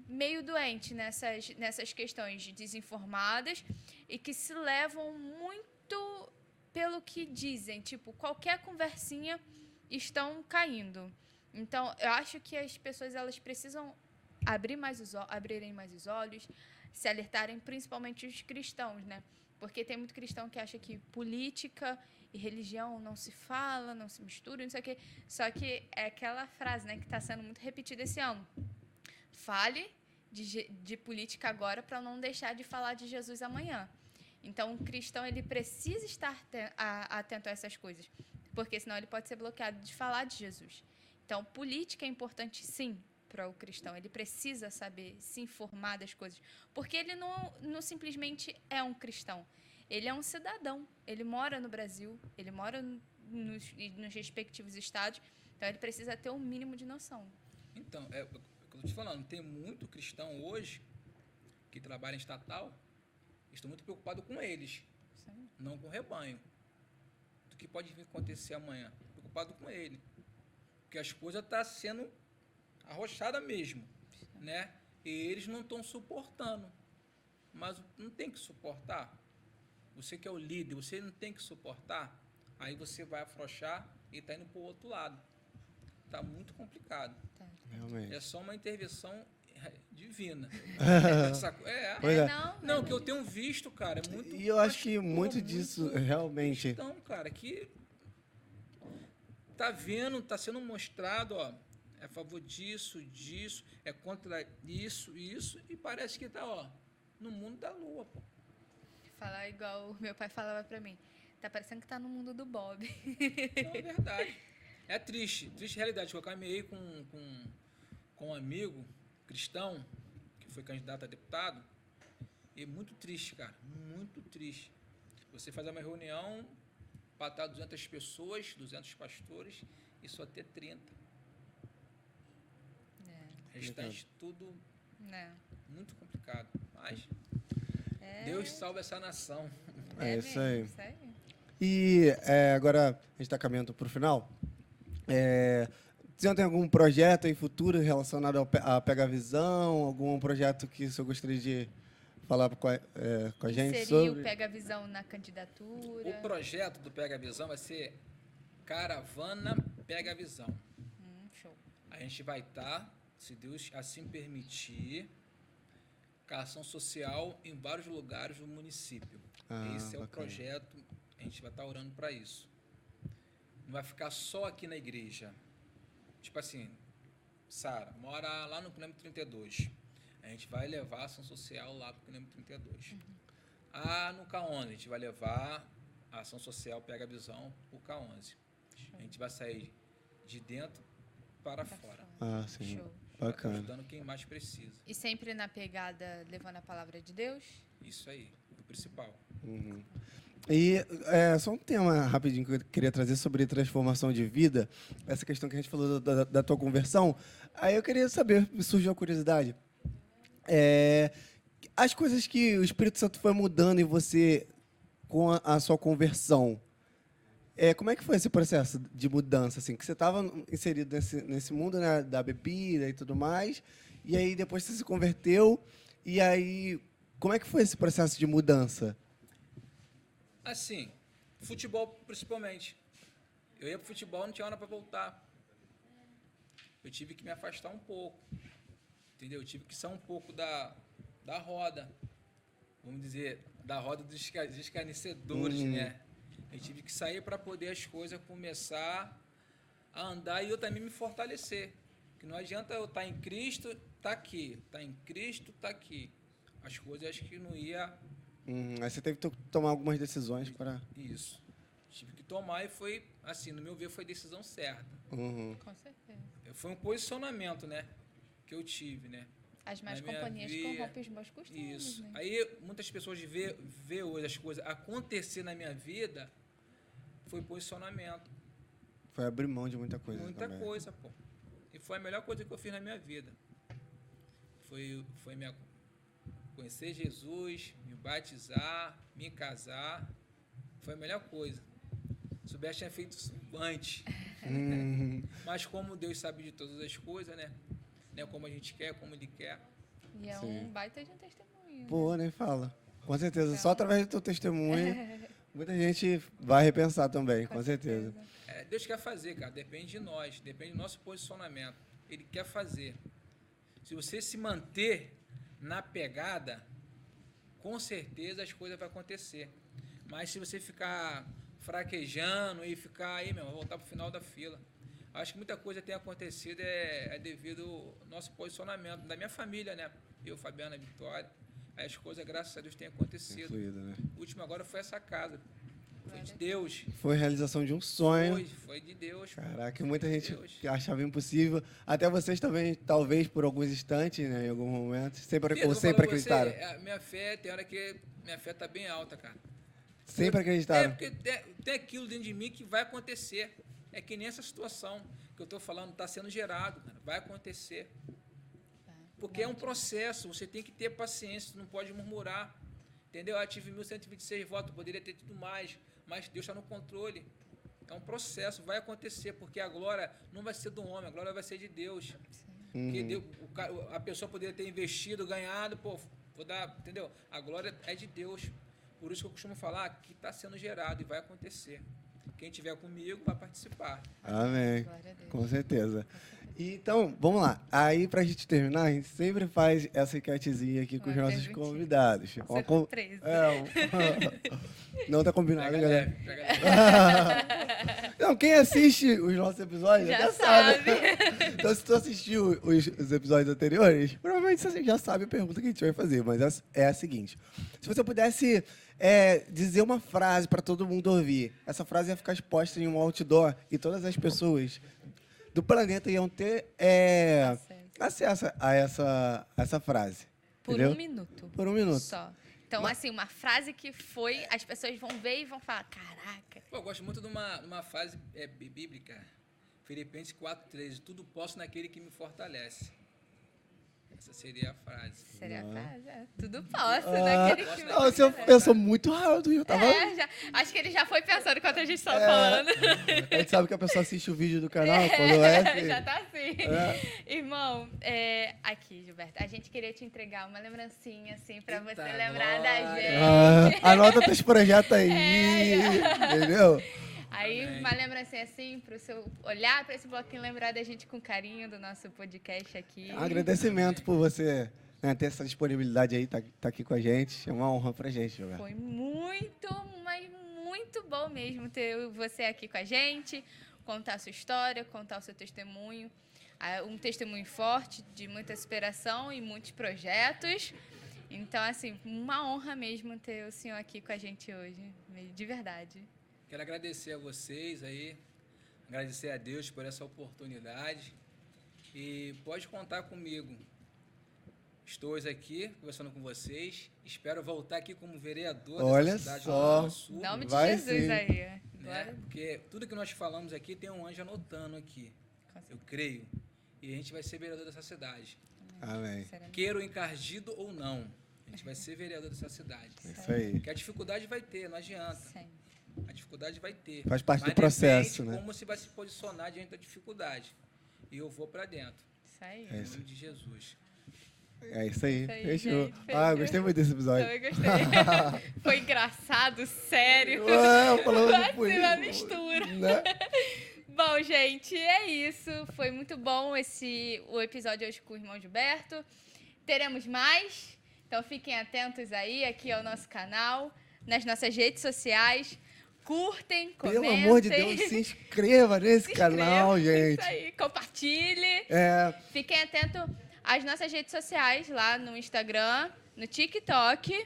meio doente nessas questões desinformadas e que se levam muito pelo que dizem. Tipo, qualquer conversinha estão caindo. Então, eu acho que as pessoas elas precisam abrirem mais os olhos, se alertarem, principalmente os cristãos, né? Porque tem muito cristão que acha que política e religião não se fala, não se mistura, não sei o quê. Só que é aquela frase, né, que está sendo muito repetida esse ano. Fale de política agora para não deixar de falar de Jesus amanhã. Então, o cristão ele precisa estar atento a essas coisas, porque senão ele pode ser bloqueado de falar de Jesus. Então, política é importante, sim, para o cristão. Ele precisa saber, se informar das coisas, porque ele não simplesmente é um cristão. Ele é um cidadão. Ele mora no Brasil, ele mora nos respectivos estados, então ele precisa ter um mínimo de noção. Então, é o que eu estou te falando, tem muito cristão hoje que trabalha em estatal, estou muito preocupado com eles, Sim. não com o rebanho. Do que pode vir acontecer amanhã. Preocupado com ele. Porque as coisas estão sendo arrochadas mesmo, né? E eles não estão suportando. Mas não tem que suportar. Você que é o líder, você não tem que suportar. Aí você vai afrouxar e está indo para o outro lado. Está muito complicado. Tá. Realmente. É só uma intervenção divina. Pois é. Não, que eu tenho visto, cara, é muito... E eu acho que muito disso, realmente... Então, cara, que tá vendo, tá sendo mostrado, ó, é a favor disso, é contra isso, e parece que tá, ó, no mundo da lua, pô. Falar igual o meu pai falava para mim. Tá parecendo que tá no mundo do Bob. Não, é verdade. É triste realidade. Eu caminhei com um amigo cristão, que foi candidato a deputado, e muito triste, cara, muito triste. Você fazer uma reunião para estar 200 pessoas, 200 pastores, e só ter 30. Restante tudo muito complicado. Mas Deus salva essa nação. É isso aí. Isso aí. E agora a gente está caminhando para o final. Você tem algum projeto em futuro relacionado à Pega Visão? Algum projeto que o senhor gostaria de falar com a gente Seria sobre? o Pega Visão na candidatura? O projeto do Pega Visão vai ser Caravana Pega Visão. Show. A gente vai estar, se Deus assim permitir, com a ação social em vários lugares do município. Esse é bacana. o projeto, a gente vai estar orando para isso. Não vai ficar só aqui na igreja. Tipo assim, Sara mora lá no quilômetro 32. A gente vai levar a ação social lá para o quilômetro 32. No K11, a gente vai levar a ação social Pega Visão para o K11. A gente vai sair de dentro para fora. Sim. Show. Bacana. Ajudando quem mais precisa. E sempre na pegada, levando a palavra de Deus? Isso aí, o principal. E só um tema rapidinho que eu queria trazer sobre transformação de vida, essa questão que a gente falou da tua conversão. Aí eu queria saber, me surgiu a curiosidade, as coisas que o Espírito Santo foi mudando em você com a sua conversão, como é que foi esse processo de mudança? Assim, que você estava inserido nesse mundo, né, da bebida e tudo mais, e aí depois você se converteu, e aí como é que foi esse processo de mudança? Assim, futebol principalmente. Eu ia pro futebol, não tinha hora para voltar. Eu tive que me afastar um pouco. Entendeu? Eu tive que sair um pouco da roda. Vamos dizer, da roda dos escarnecedores, né? Eu tive que sair para poder as coisas começar a andar e eu também me fortalecer. Que não adianta eu estar em Cristo, tá aqui. Tá em Cristo, tá aqui. As coisas acho que não ia... Aí você teve que tomar algumas decisões para... Isso. Tive que tomar e foi, assim, no meu ver, foi decisão certa. Com certeza. Foi um posicionamento, né? Que eu tive, né? As más Na minha companhias vida. corrompem os bons costumes, Isso. né? Aí, muitas pessoas vê hoje as coisas acontecer na minha vida, foi posicionamento. Foi abrir mão de muita coisa Muita também. coisa, pô. E foi a melhor coisa que eu fiz na minha vida. Foi conhecer Jesus, me batizar, me casar. Foi a melhor coisa. Se soubesse, tinha feito isso antes. Mas como Deus sabe de todas as coisas, né? Como a gente quer, como Ele quer. E é Sim. um baita de um testemunho. Pô, nem fala. Com certeza. Só através do teu testemunho, muita gente vai repensar também, com certeza. Deus quer fazer, cara. Depende de nós. Depende do nosso posicionamento. Ele quer fazer. Se você se manter na pegada, com certeza as coisas vão acontecer. Mas se você ficar fraquejando e ficar aí, meu, voltar para o final da fila. Acho que muita coisa tem acontecido devido ao nosso posicionamento, da minha família, né? Eu, Fabiana, Vitória. Aí as coisas, graças a Deus, têm acontecido. Fluido, né? O último agora foi essa casa. Foi de Deus. Foi a realização de um sonho. Foi de Deus. Caraca, muita gente Deus. que achava impossível. Até vocês também, talvez por alguns instantes, né, em algum momento, sempre acreditaram. Minha fé, tem hora que minha fé tá bem alta, cara. Sempre acreditaram. Porque tem aquilo dentro de mim que vai acontecer. É que nem essa situação que eu estou falando está sendo gerado, cara. Vai acontecer. Porque é um processo, você tem que ter paciência, não pode murmurar. Entendeu? Eu tive 1.126 votos, poderia ter tido mais, mas Deus está no controle. É um processo, vai acontecer, porque a glória não vai ser do homem, a glória vai ser de Deus. Porque Deus, a pessoa poderia ter investido, ganhado, pô, vou dar, entendeu? A glória é de Deus. Por isso que eu costumo falar que está sendo gerado e vai acontecer. Quem estiver comigo vai participar. Amém. Glória a Deus. Com certeza. E, então, vamos lá. Aí, pra gente terminar, a gente sempre faz essa enquetezinha aqui com os Uma nossos perguntinha. convidados. Surpresa. Não tá combinado, Pega galera. leve, pega leve. Não, quem assiste os nossos episódios Já já sabe. Então, se tu assistiu os episódios anteriores, provavelmente você já sabe a pergunta que a gente vai fazer, mas é a seguinte. Se você pudesse dizer uma frase para todo mundo ouvir, essa frase ia ficar exposta em um outdoor e todas as pessoas do planeta iam ter acesso a essa frase. Por Entendeu? um minuto. Por um minuto. Só. Então, assim, uma frase que foi, as pessoas vão ver e vão falar, caraca. Pô, eu gosto muito de uma frase bíblica, Filipenses 4:13, tudo posso naquele que me fortalece. Essa seria a frase. Seria a frase? É, tudo posso, Ah, naquele que me não, você fortalece. pensou muito rápido, eu tava... Acho que ele já foi pensando enquanto a gente estava falando. A gente sabe que a pessoa assiste o vídeo do canal, quando é... assim. Já tá assim. Irmão, aqui, Gilberto, a gente queria te entregar uma lembrancinha, assim, pra Eita, você lembrar da glória. gente. Anota teus projetos aí, entendeu? Aí, Amém. uma lembrancinha assim, pro seu olhar pra esse bloquinho, lembrar da gente com carinho do nosso podcast aqui. Um agradecimento por você, né, ter essa disponibilidade aí, tá aqui com a gente. É uma honra pra gente, Gilberto. Foi muito, mas muito bom mesmo ter você aqui com a gente, contar a sua história, contar o seu testemunho. Um testemunho forte, de muita superação e muitos projetos. Então, assim, uma honra mesmo ter o senhor aqui com a gente hoje, de verdade. Quero agradecer a vocês aí, agradecer a Deus por essa oportunidade e pode contar comigo. Estou hoje aqui conversando com vocês, espero voltar aqui como vereador Olha dessa cidade do só. Rio Grande do Sul, Em nome de Vai Jesus sim. aí. né? Glória. Porque tudo que nós falamos aqui tem um anjo anotando aqui, eu creio, e a gente vai ser vereador dessa cidade. Amém. Queira o encardido ou não, a gente vai ser vereador dessa cidade. Isso aí. Porque a dificuldade vai ter, não adianta. Sim. A dificuldade vai ter. Faz parte Mas do processo, depende né? como você vai se posicionar diante da dificuldade. E eu vou para dentro. Isso aí. Em nome de Jesus. É isso aí. Isso aí, Fechou. gente, Ah, fechou. gostei muito desse episódio. Também gostei. Foi engraçado, sério. Ué, falando de Quase política, uma mistura. né? Bom, gente, é isso. Foi muito bom o episódio hoje com o irmão Gilberto. Teremos mais, então fiquem atentos aí, aqui ao nosso canal, nas nossas redes sociais. Curtem, comentem. Pelo amor de Deus, se inscreva nesse se canal, inscrevam, gente. Isso aí, compartilhe. É, Fiquem atentos às nossas redes sociais, lá no Instagram, no TikTok.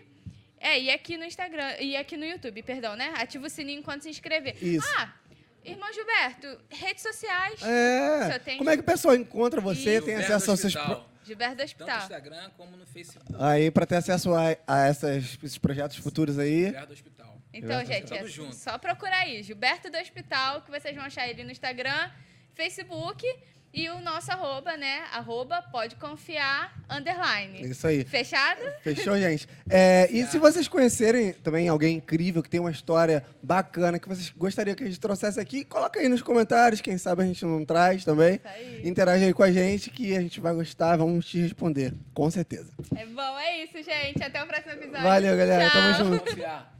E aqui no Instagram, e aqui no YouTube, perdão, né? Ativa o sininho quando se inscrever. Isso. Irmão Gilberto, redes sociais. é. Só tem- Como é que o pessoal encontra você? Isso. Tem Gilberto acesso aos seus... Hospital. Gilberto do Tanto no Hospital. Instagram como no Facebook. Aí, pra ter acesso a esses projetos futuros aí. Gilberto Hospital. Então, Gilberto gente, Tamo é junto. só procurar aí, Gilberto do Hospital, que vocês vão achar ele no Instagram, Facebook e o nosso arroba, né? @podeconfiar_. Isso aí. Fechado? Fechou, gente? E se vocês conhecerem também alguém incrível, que tem uma história bacana, que vocês gostariam que a gente trouxesse aqui, coloca aí nos comentários, quem sabe a gente não traz também. Isso aí. Interage aí com a gente, que a gente vai gostar, vamos te responder, com certeza. É bom, é isso, gente. Até o próximo episódio. Valeu, galera. Tchau. Tamo junto. Confiar.